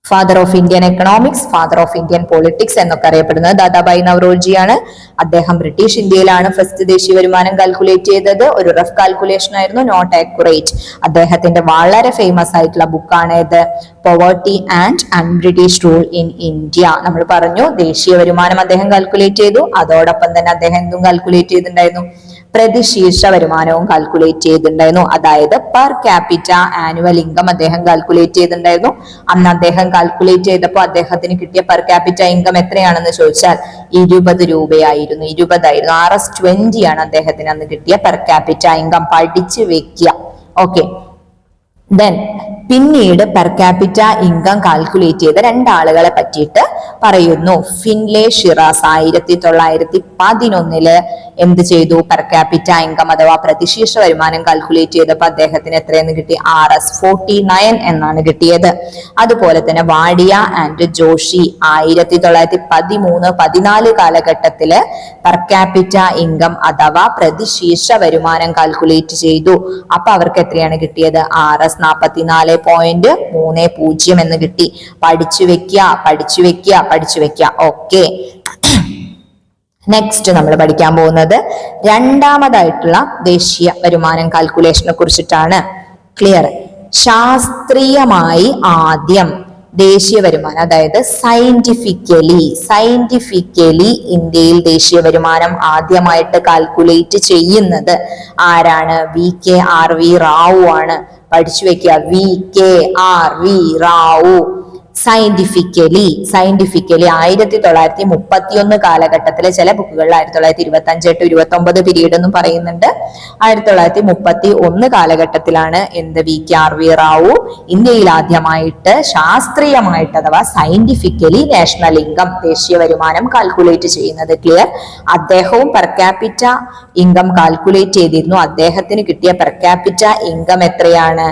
Father of Indian economics, father of Indian politics എന്നൊക്കെ അറിയപ്പെടുന്നത് ദാദാബായി നവറോജിയാണ്. അദ്ദേഹം ബ്രിട്ടീഷ് ഇന്ത്യയിലാണ് ഫസ്റ്റ് ദേശീയ വരുമാനം കാൽക്കുലേറ്റ് ചെയ്തത്. ഒരു റഫ് കാൽക്കുലേഷൻ ആയിരുന്നു, നോട്ട് ആക്യുറേറ്റ്. അദ്ദേഹത്തിന്റെ വളരെ ഫേമസ് ആയിട്ടുള്ള ബുക്കാണ് ഇത് poverty and un-British rule in India. നമ്മൾ പറഞ്ഞു ദേശീയ വരുമാനം അദ്ദേഹം കാൽക്കുലേറ്റ് ചെയ്തു. അതോടൊപ്പം തന്നെ അദ്ദേഹം എന്തും കാൽക്കുലേറ്റ് ചെയ്തിട്ടുണ്ടായിരുന്നു? പ്രതിശീർഷ വരുമാനവും കാൽക്കുലേറ്റ് ചെയ്തിട്ടുണ്ടായിരുന്നു. അതായത് പെർ ക്യാപിറ്റ ആനുവൽ ഇൻകം അദ്ദേഹം കാൽക്കുലേറ്റ് ചെയ്തിട്ടുണ്ടായിരുന്നു. അന്ന് അദ്ദേഹം കാൽക്കുലേറ്റ് ചെയ്തപ്പോൾ അദ്ദേഹത്തിന് കിട്ടിയ പെർ ക്യാപിറ്റ ഇൻകം എത്രയാണെന്ന് ചോദിച്ചാൽ 20 രൂപയായിരുന്നു. 20 ആയിരുന്നു. RS20 ആണ് അദ്ദേഹത്തിന് അന്ന് കിട്ടിയ പെർ ക്യാപിറ്റ ഇൻകം. പഠിച്ചു വെക്കുക. ഓക്കെ, ദെൻ പിന്നീട് പെർ ക്യാപിറ്റ ഇൻകം കാൽക്കുലേറ്റ് ചെയ്ത രണ്ടാളുകളെ പറ്റിയിട്ട് പറയുന്നു. ഫിൻലെ ഷിറാസ് 1911 എന്ത് ചെയ്തു? പെർ ക്യാപിറ്റ ഇൻകം അഥവാ പ്രതിശീർഷ വരുമാനം കാൽക്കുലേറ്റ് ചെയ്തപ്പോൾ അദ്ദേഹത്തിന് എത്രയെന്ന് കിട്ടി? RS49 എന്നാണ് കിട്ടിയത്. അതുപോലെ തന്നെ വാഡിയ ആൻഡ് ജോഷി 1913-14 കാലഘട്ടത്തില് പെർ ക്യാപിറ്റ ഇൻകം അഥവാ പ്രതിശീർഷ വരുമാനം കാൽക്കുലേറ്റ് ചെയ്തു. അപ്പൊ അവർക്ക് എത്രയാണ് കിട്ടിയത്? RS44.30 എന്ന് കിട്ടി. പഠിച്ചു വെക്കുക. ഓക്കെ, നെക്സ്റ്റ് നമ്മൾ പഠിക്കാൻ പോകുന്നത് രണ്ടാമതായിട്ടുള്ള ദേശീയ വരുമാനം കാൽക്കുലേഷനെ കുറിച്ചിട്ടാണ്. ക്ലിയർ? ശാസ്ത്രീയമായി ആദ്യം ദേശീയ വരുമാനം, അതായത് സയന്റിഫിക്കലി ഇന്ത്യയിൽ ദേശീയ വരുമാനം ആദ്യമായിട്ട് കാൽക്കുലേറ്റ് ചെയ്യുന്നത് ആരാണ്? VKRV റാവു ആണ്. പഠിച്ചു വെക്കുക, VKRV റാവു. സയന്റിഫിക്കലി 1931 കാലഘട്ടത്തിലെ ചില ബുക്കുകളിൽ 1925-29 പീരീഡ് എന്നും പറയുന്നുണ്ട്. 1931 കാലഘട്ടത്തിലാണ് എന്ത്? VKRV റാവു ഇന്ത്യയിൽ ആദ്യമായിട്ട് ശാസ്ത്രീയമായിട്ട് അഥവാ സയന്റിഫിക്കലി നാഷണൽ ഇൻകം ദേശീയ വരുമാനം കാൽക്കുലേറ്റ് ചെയ്യുന്നത്. ക്ലിയർ? അദ്ദേഹവും പെർ ക്യാപിറ്റ ഇൻകം കാൽക്കുലേറ്റ് ചെയ്തിരുന്നു. അദ്ദേഹത്തിന് കിട്ടിയ പെർ ക്യാപിറ്റ ഇൻകം എത്രയാണ്?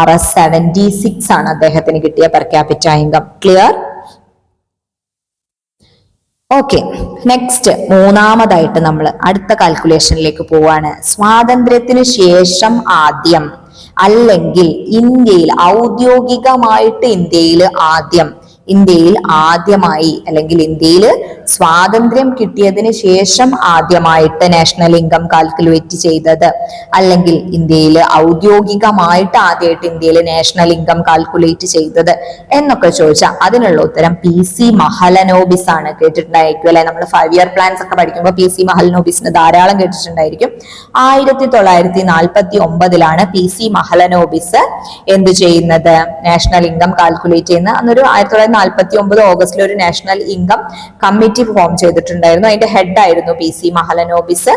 RS76 ആണ് അദ്ദേഹത്തിന് കിട്ടിയ per capita income. Clear? Okay, next മൂന്നാമതായിട്ട് നമ്മൾ അടുത്ത കാൽക്കുലേഷനിലേക്ക് പോവാണ്. സ്വാതന്ത്ര്യത്തിന് ശേഷം ആദ്യം അല്ലെങ്കിൽ ഇന്ത്യയിൽ ഔദ്യോഗികമായിട്ട് ഇന്ത്യയിൽ ആദ്യമായി അല്ലെങ്കിൽ ഇന്ത്യയിൽ സ്വാതന്ത്ര്യം കിട്ടിയതിന് ശേഷം ആദ്യമായിട്ട് നാഷണൽ ഇൻകം കാൽക്കുലേറ്റ് ചെയ്തത്, അല്ലെങ്കിൽ ഇന്ത്യയിൽ ഔദ്യോഗികമായിട്ട് ആദ്യമായിട്ട് ഇന്ത്യയിൽ നാഷണൽ ഇൻകം കാൽക്കുലേറ്റ് ചെയ്തത് എന്നൊക്കെ ചോദിച്ചാൽ അതിനുള്ള ഉത്തരം PC മഹലനോബിസ് ആണ്. കേട്ടിട്ടുണ്ടായിരിക്കും അല്ലെ? നമ്മൾ 5 ഇയർ പ്ലാൻസ് ഒക്കെ പഠിക്കുമ്പോൾ PC മഹലനോബിസിന് ധാരാളം കേട്ടിട്ടുണ്ടായിരിക്കും. 1949 PC മഹലനോബിസ് എന്ത് ചെയ്യുന്നത്? നാഷണൽ ഇൻകം കാൽക്കുലേറ്റ് ചെയ്യുന്ന അന്നൊരു 1949 ഓഗസ്റ്റിൽ ഒരു നാഷണൽ ഇൻകം കമ്മിറ്റി ഫോം ചെയ്തിട്ടുണ്ടായിരുന്നു. അതിന്റെ ഹെഡ് ആയിരുന്നു PC മഹലനോബിസ്.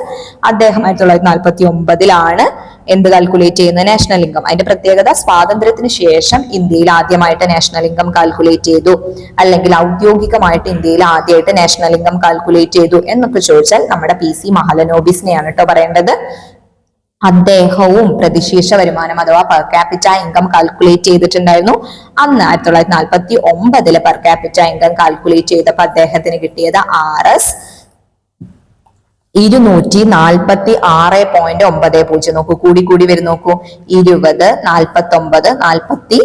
അദ്ദേഹം 1949 എന്ത് കാൽക്കുലേറ്റ് ചെയ്യുന്നത്? National income. അതിന്റെ പ്രത്യേകത സ്വാതന്ത്ര്യത്തിന് ശേഷം ഇന്ത്യയിൽ ആദ്യമായിട്ട് നാഷണൽ ഇൻകം കാൽക്കുലേറ്റ് ചെയ്തു, അല്ലെങ്കിൽ ഔദ്യോഗികമായിട്ട് ഇന്ത്യയിൽ ആദ്യമായിട്ട് നാഷണൽ ഇൻകം കാൽക്കുലേറ്റ് ചെയ്തു എന്നൊക്കെ ചോദിച്ചാൽ നമ്മുടെ PC മഹലനോബിസിനെയാണ് കേട്ടോ പറയേണ്ടത്. അദ്ദേഹവും പ്രതിശീർഷ വരുമാനം അഥവാ പെർ ക്യാപിറ്റ ഇൻകം കാൽക്കുലേറ്റ് ചെയ്തിട്ടുണ്ടായിരുന്നു. അന്ന് 1949 പെർ ക്യാപിറ്റ ഇൻകം കാൽക്കുലേറ്റ് ചെയ്തപ്പോൾ അദ്ദേഹത്തിന് കിട്ടിയത് RS246.90. നോക്കൂ, കൂടി വരും. നോക്കൂ, 20, 49, 44.30,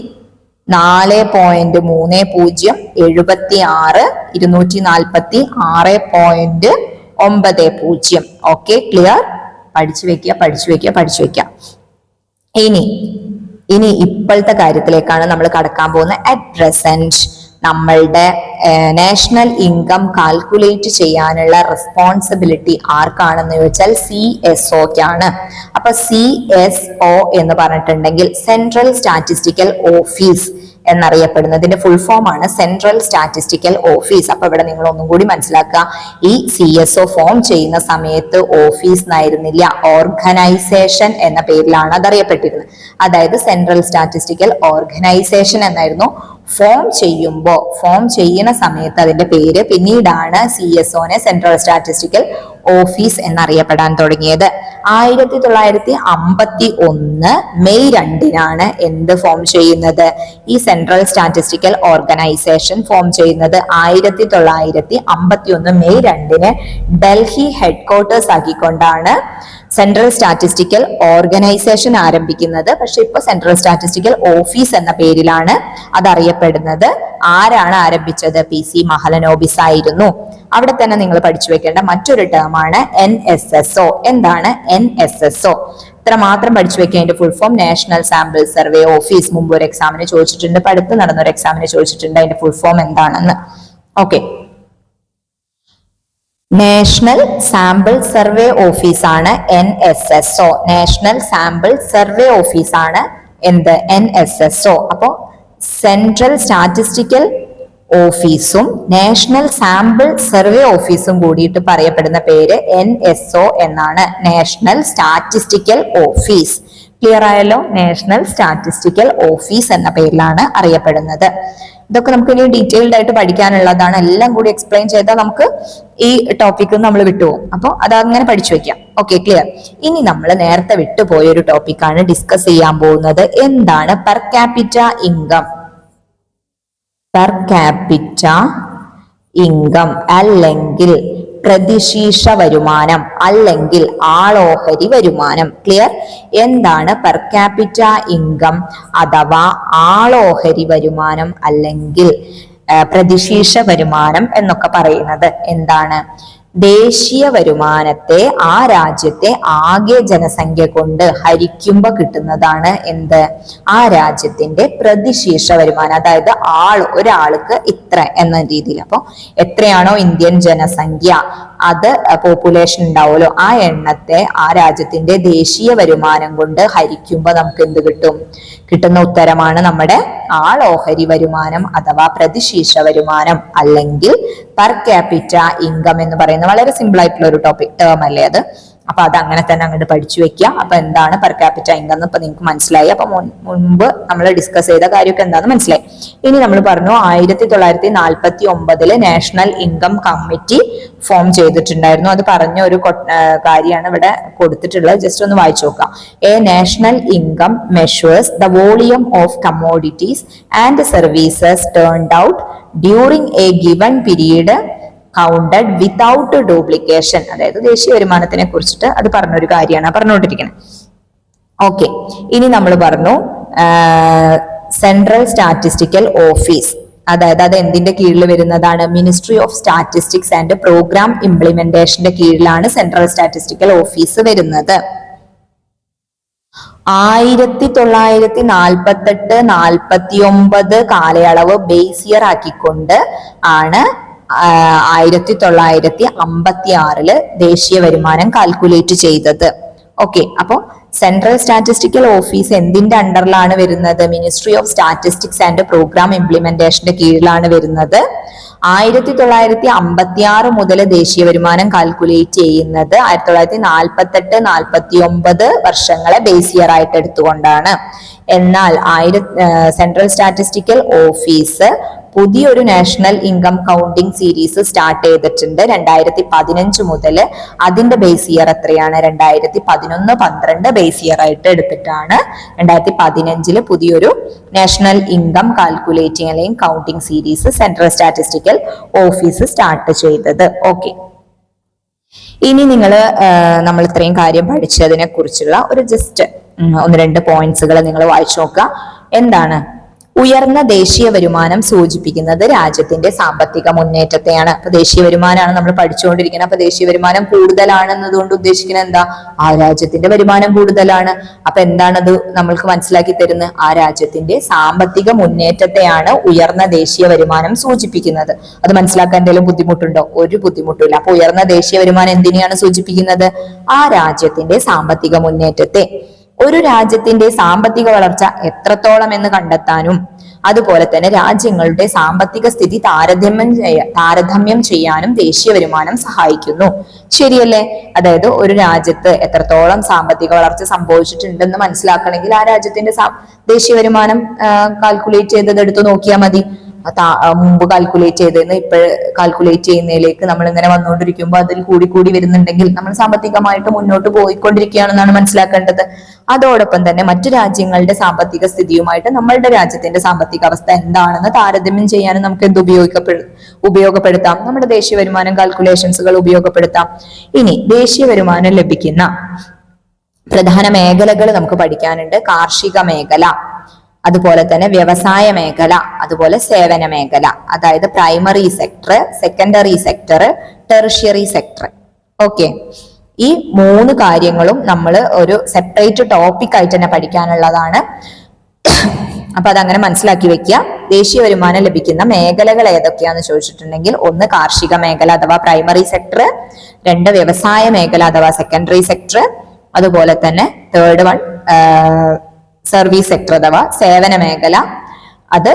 76, 246.90. Okay, clear? പഠിച്ചു വെക്കുക. ഇനി ഇപ്പോഴത്തെ കാര്യത്തിലേക്കാണ് നമ്മൾ കടക്കാൻ പോകുന്നത്. അറ്റ് പ്രസന്റ് നമ്മളുടെ നാഷണൽ ഇൻകം കാൽക്കുലേറ്റ് ചെയ്യാനുള്ള റെസ്പോൺസിബിലിറ്റി ആർക്കാണെന്ന് ചോദിച്ചാൽ CSOക്കാണ്. അപ്പൊ CSO എന്ന് പറഞ്ഞിട്ടുണ്ടെങ്കിൽ സെൻട്രൽ സ്റ്റാറ്റിസ്റ്റിക്കൽ ഓഫീസ് എന്നറിയപ്പെടുന്നതിന്റെ ഫുൾ ഫോം ആണ് സെൻട്രൽ സ്റ്റാറ്റിസ്റ്റിക്കൽ ഓഫീസ്. അപ്പൊ ഇവിടെ നിങ്ങൾ ഒന്നും കൂടി മനസ്സിലാക്കുക, ഈ CSO ഫോം ചെയ്യുന്ന സമയത്ത് ഓഫീസ് എന്നായിരുന്നില്ല, ഓർഗനൈസേഷൻ എന്ന പേരിലാണ് അതറിയപ്പെട്ടിരുന്നത്. അതായത് സെൻട്രൽ സ്റ്റാറ്റിസ്റ്റിക്കൽ ഓർഗനൈസേഷൻ എന്നായിരുന്നു ഫോം ചെയ്യുന്ന സമയത്ത് അതിന്റെ പേര്. പിന്നീടാണ് CSOനെ സെൻട്രൽ സ്റ്റാറ്റിസ്റ്റിക്കൽ ഓഫീസ് എന്നറിയപ്പെടാൻ തുടങ്ങിയത്. 1951 മെയ് 2 എന്ത് ഫോം ചെയ്യുന്നത്? ഈ സെൻട്രൽ സ്റ്റാറ്റിസ്റ്റിക്കൽ ഓർഗനൈസേഷൻ ഫോം ചെയ്യുന്നത് 1951 മെയ് 2 ഡൽഹി ഹെഡ്ക്വാർട്ടേഴ്സ് ആക്കിക്കൊണ്ടാണ് സെൻട്രൽ സ്റ്റാറ്റിസ്റ്റിക്കൽ ഓർഗനൈസേഷൻ ആരംഭിക്കുന്നത്. പക്ഷെ ഇപ്പൊ സെൻട്രൽ സ്റ്റാറ്റിസ്റ്റിക്കൽ ഓഫീസ് എന്ന പേരിലാണ് അതറിയപ്പെടുന്നത്. ആരാണ് ആരംഭിച്ചത്? PC മഹലനോബിസ് ആയിരുന്നു. അവിടെ തന്നെ നിങ്ങൾ പഠിച്ചു വെക്കേണ്ട മറ്റൊരു ടേമാണ് NSSO. എന്താണ് NSSO? ഇത്ര മാത്രം പഠിച്ചു വെക്കുക. അതിന്റെ full form national sample survey office. മുമ്പ് ഒരു എക്സാമിന് ചോദിച്ചിട്ടുണ്ട്, ഇപ്പൊ അടുത്ത് നടന്നൊരു എക്സാമിന് ചോദിച്ചിട്ടുണ്ട് അതിന്റെ ഫുൾ ഫോം എന്താണെന്ന്. Okay, national sample survey office ആണ് NSSO. National sample survey office ആണ് എന്ത്? NSSO. അപ്പോ സെൻട്രൽ സ്റ്റാറ്റിസ്റ്റിക്കൽ ഓഫീസും നാഷണൽ സാമ്പിൾ സർവേ ഓഫീസും കൂടിയിട്ട് പറയപ്പെടുന്ന പേര് NSO എന്നാണ്, നാഷണൽ സ്റ്റാറ്റിസ്റ്റിക്കൽ ഓഫീസ്. ക്ലിയർ ആയല്ലോ? നാഷണൽ സ്റ്റാറ്റിസ്റ്റിക്കൽ ഓഫീസ് എന്ന പേരിലാണ് അറിയപ്പെടുന്നത്. ഇതൊക്കെ നമുക്ക് ഇനി ഡീറ്റെയിൽഡ് ആയിട്ട് പഠിക്കാനുള്ളതാണ്. എല്ലാം കൂടി എക്സ്പ്ലെയിൻ ചെയ്താൽ നമുക്ക് ഈ ടോപ്പിക്ക് നമ്മൾ വിട്ടുപോകും. അപ്പോൾ അതങ്ങനെ പഠിച്ചു വെക്കാം. Okay, clear. ഇനി നമ്മൾ നേരത്തെ വിട്ടുപോയ ഒരു ടോപ്പിക്കാണ് ഡിസ്കസ് ചെയ്യാൻ പോകുന്നത്. എന്താണ് per capita income? Per capita income അല്ലെങ്കിൽ പ്രതിശീർഷ വരുമാനം അല്ലെങ്കിൽ ആളോഹരി വരുമാനം. ക്ലിയർ? എന്താണ് പെർ ക്യാപിറ്റ ഇൻകം അഥവാ ആളോഹരി വരുമാനം അല്ലെങ്കിൽ പ്രതിശീർഷ വരുമാനം എന്നൊക്കെ പറയുന്നത്? എന്താണ്? ദേശീയ വരുമാനത്തെ ആ രാജ്യത്തെ ആകെ ജനസംഖ്യ കൊണ്ട് ഹരിക്കുമ്പോൾ കിട്ടുന്നതാണ് എന്ത്? ആ രാജ്യത്തിന്റെ പ്രതിശീർഷ വരുമാനം. അതായത് ഒരാൾക്ക് ഇത്ര എന്ന രീതിയിൽ. അപ്പോൾ എത്രയാണോ ഇന്ത്യൻ ജനസംഖ്യ, അത് പോപ്പുലേഷൻ ഉണ്ടാവുമല്ലോ, ആ എണ്ണത്തെ ആ രാജ്യത്തിന്റെ ദേശീയ വരുമാനം കൊണ്ട് ഹരിക്കുമ്പോൾ നമുക്ക് എന്ത് കിട്ടും? കിട്ടുന്ന ഉത്തരമാണ് നമ്മുടെ ആളോഹരി വരുമാനം അഥവാ പ്രതിശീർഷ വരുമാനം അല്ലെങ്കിൽ പെർ ക്യാപിറ്റ ഇൻകം എന്ന് പറയുന്നത്. വളരെ സിമ്പിൾ ആയിട്ടുള്ള ഒരു ടേം അല്ലേ അത്? അപ്പൊ അത് അങ്ങനെ തന്നെ അങ്ങോട്ട് പഠിച്ചു വെക്കുക. അപ്പൊ എന്താണ് പെർ ക്യാപിറ്റ ഇൻകം എന്ന് ഇപ്പൊ നിങ്ങൾക്ക് മനസ്സിലായി. അപ്പൊ മുൻപ് നമ്മൾ ഡിസ്കസ് ചെയ്ത കാര്യമൊക്കെ എന്താന്ന് മനസ്സിലായി. ഇനി നമ്മൾ പറഞ്ഞു 1949 നാഷണൽ ഇൻകം കമ്മിറ്റി ഫോം ചെയ്തിട്ടുണ്ടായിരുന്നു. അത് പറഞ്ഞ ഒരു കാര്യമാണ് ഇവിടെ കൊടുത്തിട്ടുള്ളത്. ജസ്റ്റ് ഒന്ന് വായിച്ചു നോക്കാം. A national income measures the volume of commodities and services turned out during A given period counted without duplication. അതായത് ദേശീയ വരുമാനത്തിനെ കുറിച്ചിട്ട് അത് പറഞ്ഞൊരു കാര്യമാണ് പറഞ്ഞുകൊണ്ടിരിക്കുന്നത്. ഓക്കെ, ഇനി നമ്മൾ പറഞ്ഞു സെൻട്രൽ സ്റ്റാറ്റിസ്റ്റിക്കൽ ഓഫീസ്. അതായത് അത് എന്തിന്റെ കീഴിൽ വരുന്നതാണ്? Ministry of statistics and programme ഇംപ്ലിമെന്റേഷന്റെ കീഴിലാണ് സെൻട്രൽ സ്റ്റാറ്റിസ്റ്റിക്കൽ ഓഫീസ് വരുന്നത്. 1948-49 കാലയളവ് ബേസ് ഇയർ ആക്കിക്കൊണ്ട് ആണ് 1956 ദേശീയ വരുമാനം കാൽക്കുലേറ്റ് ചെയ്തത്. ഓക്കെ, അപ്പോ സെൻട്രൽ സ്റ്റാറ്റിസ്റ്റിക്കൽ ഓഫീസ് എന്തിന്റെ അണ്ടറിലാണ് വരുന്നത്? Ministry of statistics and programme ഇംപ്ലിമെന്റേഷന്റെ കീഴിലാണ് വരുന്നത്. 1956 മുതൽ ദേശീയ വരുമാനം കാൽക്കുലേറ്റ് ചെയ്യുന്നത് 1948-49 വർഷങ്ങളെ ബേസ് ഇയർ ആയിട്ട് എടുത്തുകൊണ്ടാണ്. എന്നാൽ സെൻട്രൽ സ്റ്റാറ്റിസ്റ്റിക്കൽ ഓഫീസ് പുതിയൊരു national income counting series start ചെയ്തിട്ടുണ്ട് 2015 മുതൽ. അതിന്റെ ബേസ് ഇയർ എത്രയാണ്? 2011-12 ബേസ് ഇയർ ആയിട്ട് എടുത്തിട്ടാണ് 2015 പുതിയൊരു നാഷണൽ ഇൻകം കാൽക്കുലേറ്റിംഗ് അല്ലെങ്കിൽ counting series central statistical office start ചെയ്തത്. ഓക്കെ, ഇനി നമ്മൾ ഇത്രയും കാര്യം പഠിച്ചതിനെ കുറിച്ചുള്ള ഒരു ജസ്റ്റ് 1-2 പോയിന്റ്സുകൾ നിങ്ങൾ വായിച്ചു നോക്കുക. എന്താണ്? ഉയർന്ന ദേശീയ വരുമാനം സൂചിപ്പിക്കുന്നത് രാജ്യത്തിന്റെ സാമ്പത്തിക മുന്നേറ്റത്തെയാണ്. അപ്പൊ ദേശീയ വരുമാനമാണ് നമ്മൾ പഠിച്ചുകൊണ്ടിരിക്കുന്നത്. അപ്പൊ ദേശീയ വരുമാനം കൂടുതലാണെന്നതുകൊണ്ട് ഉദ്ദേശിക്കുന്നത് എന്താ? ആ രാജ്യത്തിന്റെ വരുമാനം കൂടുതലാണ്. അപ്പൊ എന്താണത് നമ്മൾക്ക് മനസ്സിലാക്കി തരുന്നത്? ആ രാജ്യത്തിന്റെ സാമ്പത്തിക മുന്നേറ്റത്തെയാണ് ഉയർന്ന ദേശീയ വരുമാനം സൂചിപ്പിക്കുന്നത്. അത് മനസ്സിലാക്കാൻ എന്തെങ്കിലും ബുദ്ധിമുട്ടുണ്ടോ? ഒരു ബുദ്ധിമുട്ടില്ല. അപ്പൊ ഉയർന്ന ദേശീയ വരുമാനം എന്തിനെയാണ് സൂചിപ്പിക്കുന്നത്? ആ രാജ്യത്തിന്റെ സാമ്പത്തിക മുന്നേറ്റത്തെ. ഒരു രാജ്യത്തിന്റെ സാമ്പത്തിക വളർച്ച എത്രത്തോളം എന്ന് കണ്ടെത്താനും അതുപോലെ തന്നെ രാജ്യങ്ങളുടെ സാമ്പത്തിക സ്ഥിതി താരതമ്യം ചെയ്യാനും ദേശീയ വരുമാനം സഹായിക്കുന്നു. ശരിയല്ലേ? അതായത് ഒരു രാജ്യത്ത് എത്രത്തോളം സാമ്പത്തിക വളർച്ച സംഭവിച്ചിട്ടുണ്ടെന്ന് മനസ്സിലാക്കണമെങ്കിൽ ആ രാജ്യത്തിന്റെ ദേശീയ വരുമാനം കാൽക്കുലേറ്റ് ചെയ്തത് എടുത്ത് നോക്കിയാൽ മതി. മുമ്പ് കാൽക്കുലേറ്റ് ചെയ്തതെന്ന് ഇപ്പോൾ കാൽക്കുലേറ്റ് ചെയ്യുന്നതിലേക്ക് നമ്മൾ ഇങ്ങനെ വന്നുകൊണ്ടിരിക്കുമ്പോൾ അതിൽ കൂടി വരുന്നുണ്ടെങ്കിൽ നമ്മൾ സാമ്പത്തികമായിട്ട് മുന്നോട്ട് പോയിക്കൊണ്ടിരിക്കുകയാണെന്നാണ് മനസ്സിലാക്കേണ്ടത്. അതോടൊപ്പം തന്നെ മറ്റു രാജ്യങ്ങളുടെ സാമ്പത്തിക സ്ഥിതിയുമായിട്ട് നമ്മളുടെ രാജ്യത്തിന്റെ സാമ്പത്തിക അവസ്ഥ എന്താണെന്ന് താരതമ്യം ചെയ്യാനും നമുക്ക് എന്ത് ഉപയോഗപ്പെടുത്താം? നമ്മുടെ ദേശീയ വരുമാനം കാൽക്കുലേഷൻസുകൾ ഉപയോഗപ്പെടുത്താം. ഇനി ദേശീയ വരുമാനം ലഭിക്കുന്ന പ്രധാന മേഖലകൾ നമുക്ക് പഠിക്കാനുണ്ട്. കാർഷിക മേഖല, അതുപോലെ തന്നെ വ്യവസായ മേഖല, അതുപോലെ സേവന മേഖല. അതായത് primary sector, secondary sector, tertiary sector. Okay, ഈ 3 കാര്യങ്ങളും നമ്മൾ ഒരു സെപ്പറേറ്റ് ടോപ്പിക് ആയിട്ട് തന്നെ പഠിക്കാനുള്ളതാണ്. അപ്പൊ അതങ്ങനെ മനസ്സിലാക്കി വെക്കുക. ദേശീയ വരുമാനം ലഭിക്കുന്ന മേഖലകൾ ഏതൊക്കെയാന്ന് ചോദിച്ചിട്ടുണ്ടെങ്കിൽ 1 കാർഷിക മേഖല അഥവാ പ്രൈമറി സെക്ടർ, 2 വ്യവസായ മേഖല അഥവാ സെക്കൻഡറി സെക്ടർ, അതുപോലെ തന്നെ 3rd വൺ സർവീസ് സെക്ടർ അഥവാ സേവന മേഖല, അത്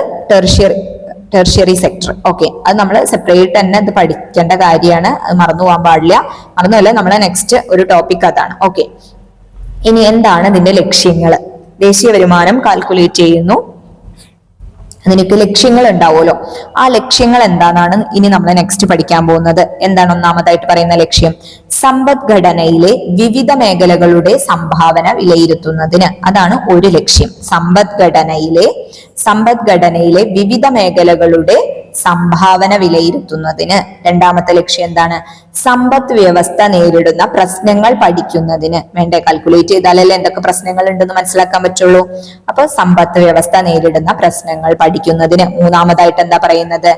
ടെർഷ്യറി സെക്ടർ. ഓക്കെ, അത് നമ്മൾ സെപ്പറേറ്റ് തന്നെ ഇത് പഠിക്കേണ്ട കാര്യമാണ്. അത് മറന്നു പോകാൻ പാടില്ല. മറന്നുമല്ല, നമ്മളെ നെക്സ്റ്റ് ഒരു ടോപ്പിക് അതാണ്. ഓക്കെ, ഇനി എന്താണ് ഇതിന്റെ ലക്ഷ്യങ്ങൾ? ദേശീയ വരുമാനം കാൽക്കുലേറ്റ് ചെയ്യുന്നു, അതിനൊക്കെ ലക്ഷ്യങ്ങൾ ഉണ്ടാവുമല്ലോ. ആ ലക്ഷ്യങ്ങൾ എന്താണെന്നാണ് ഇനി നമ്മൾ നെക്സ്റ്റ് പഠിക്കാൻ പോകുന്നത്. എന്താണ് ഒന്നാമതായിട്ട് പറയുന്ന ലക്ഷ്യം? സമ്പദ്ഘടനയിലെ വിവിധ മേഖലകളുടെ സംഭാവന വിലയിരുത്തുന്നതിന്. അതാണ് ഒരു ലക്ഷ്യം. സമ്പദ്ഘടനയിലെ വിവിധ മേഖലകളുടെ സംഭാവന വിലയിരുത്തുന്നതിന്. രണ്ടാമത്തെ ലക്ഷ്യം എന്താണ്? സമ്പദ് വ്യവസ്ഥ നേരിടുന്ന പ്രശ്നങ്ങൾ പഠിക്കുന്നതിന്. വേണ്ടേ? കാൽക്കുലേറ്റ് ചെയ്താലല്ലേ എന്തൊക്കെ പ്രശ്നങ്ങൾ ഉണ്ടെന്ന് മനസ്സിലാക്കാൻ പറ്റുള്ളൂ. അപ്പൊ സമ്പദ് വ്യവസ്ഥ നേരിടുന്ന പ്രശ്നങ്ങൾ പഠിക്കുന്നതിന്. മൂന്നാമതായിട്ട് എന്താ പറയുന്നത്?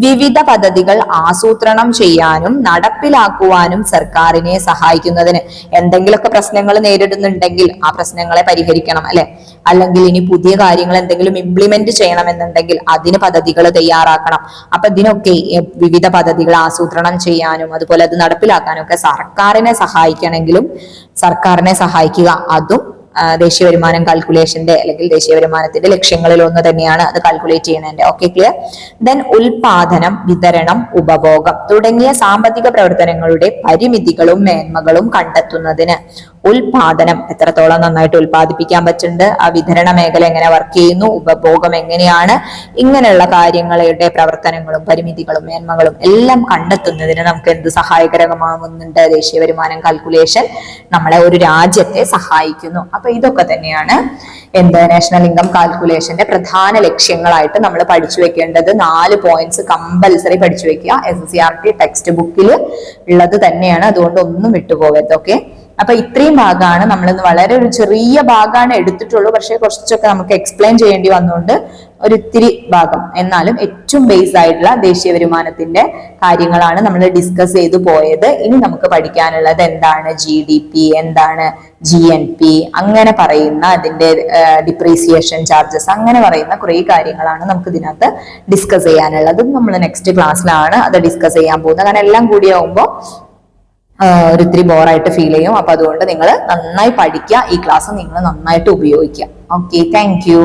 വിവിധ പദ്ധതികൾ ആസൂത്രണം ചെയ്യാനും നടപ്പിലാക്കുവാനും സർക്കാരിനെ സഹായിക്കുന്നതിന്. എന്തെങ്കിലുമൊക്കെ പ്രശ്നങ്ങൾ നേരിടുന്നുണ്ടെങ്കിൽ ആ പ്രശ്നങ്ങളെ പരിഹരിക്കണം, അല്ലെ? അല്ലെങ്കിൽ ഇനി പുതിയ കാര്യങ്ങൾ എന്തെങ്കിലും ഇംപ്ലിമെന്റ് ചെയ്യണമെന്നുണ്ടെങ്കിൽ അതിന് പദ്ധതികൾ തയ്യാറാക്കണം. അപ്പൊ ഇതിനൊക്കെ വിവിധ പദ്ധതികൾ ആസൂത്രണം ചെയ്യാനും അതുപോലെ അത് നടപ്പിലാക്കാനും ഒക്കെ സർക്കാരിനെ സഹായിക്കണമെങ്കിലും സർക്കാരിനെ സഹായിക്കുക, അതും ദേശീയ വരുമാനം കാൽക്കുലേഷന്റെ അല്ലെങ്കിൽ ദേശീയ വരുമാനത്തിന്റെ ലക്ഷ്യങ്ങളിൽ ഒന്ന് തന്നെയാണ്. അത് കാൽക്കുലേറ്റ് ചെയ്യണതിന്റെ. Okay, clear? ദെൻ ഉൽപാദനം, വിതരണം, ഉപഭോഗം തുടങ്ങിയ സാമ്പത്തിക പ്രവർത്തനങ്ങളുടെ പരിമിതികളും മേന്മകളും കണ്ടെത്തുന്നതിന്. ഉൽപാദനം എത്രത്തോളം നന്നായിട്ട് ഉൽപ്പാദിപ്പിക്കാൻ പറ്റുന്നുണ്ട്, ആ വിതരണ മേഖല എങ്ങനെ വർക്ക് ചെയ്യുന്നു, ഉപഭോഗം എങ്ങനെയാണ്, ഇങ്ങനെയുള്ള കാര്യങ്ങളുടെ പ്രവർത്തനങ്ങളും പരിമിതികളും മേന്മകളും എല്ലാം കണ്ടെത്തുന്നതിന് നമുക്ക് എന്ത് സഹായകരമാകുന്നുണ്ട്? ദേശീയ വരുമാനം കാൽക്കുലേഷൻ നമ്മളെ ഒരു രാജ്യത്തെ സഹായിക്കുന്നു. അപ്പൊ ഇതൊക്കെ തന്നെയാണ് എന്ത് നാഷണൽ ഇൻകം കാൽക്കുലേഷന്റെ പ്രധാന ലക്ഷ്യങ്ങളായിട്ട് നമ്മൾ പഠിച്ചു വെക്കേണ്ടത്. 4 പോയിന്റ്സ് കമ്പൽസറി പഠിച്ചു വെക്കുക. SSCRT ടെക്സ്റ്റ് ബുക്കിൽ ഉള്ളത് തന്നെയാണ്, അതുകൊണ്ട് ഒന്നും വിട്ടുപോകരുത്. ഓക്കെ, അപ്പൊ ഇത്രയും ഭാഗമാണ് നമ്മൾ ഇന്ന് വളരെ ഒരു ചെറിയ ഭാഗമാണ് എടുത്തിട്ടുള്ളൂ. പക്ഷെ കുറച്ചൊക്കെ നമുക്ക് എക്സ്പ്ലെയിൻ ചെയ്യേണ്ടി വന്നുകൊണ്ട് ഒരു ഇത്തിരി ഭാഗം, എന്നാലും ഏറ്റവും ബേസ് ആയിട്ടുള്ള ദേശീയ വരുമാനത്തിന്റെ കാര്യങ്ങളാണ് നമ്മൾ ഡിസ്കസ് ചെയ്തു പോയത്. ഇനി നമുക്ക് പഠിക്കാനുള്ളത് എന്താണ് GDP, എന്താണ് GNP, അങ്ങനെ പറയുന്ന അതിന്റെ ഡിപ്രീസിയേഷൻ ചാർജസ്, അങ്ങനെ പറയുന്ന കുറെ കാര്യങ്ങളാണ് നമുക്ക് ഇതിനകത്ത് ഡിസ്കസ് ചെയ്യാനുള്ളത്. നമ്മൾ നെക്സ്റ്റ് ക്ലാസ്സിലാണ് അത് ഡിസ്കസ് ചെയ്യാൻ പോകുന്നത്. കാരണം എല്ലാം കൂടിയാവുമ്പോൾ ഒരിത്തിരി ബോറായിട്ട് ഫീൽ ചെയ്യും. അപ്പൊ അതുകൊണ്ട് നിങ്ങൾ നന്നായി പഠിക്കുക, ഈ ക്ലാസ് നിങ്ങൾ നന്നായിട്ട് ഉപയോഗിക്കുക. Okay, thank you.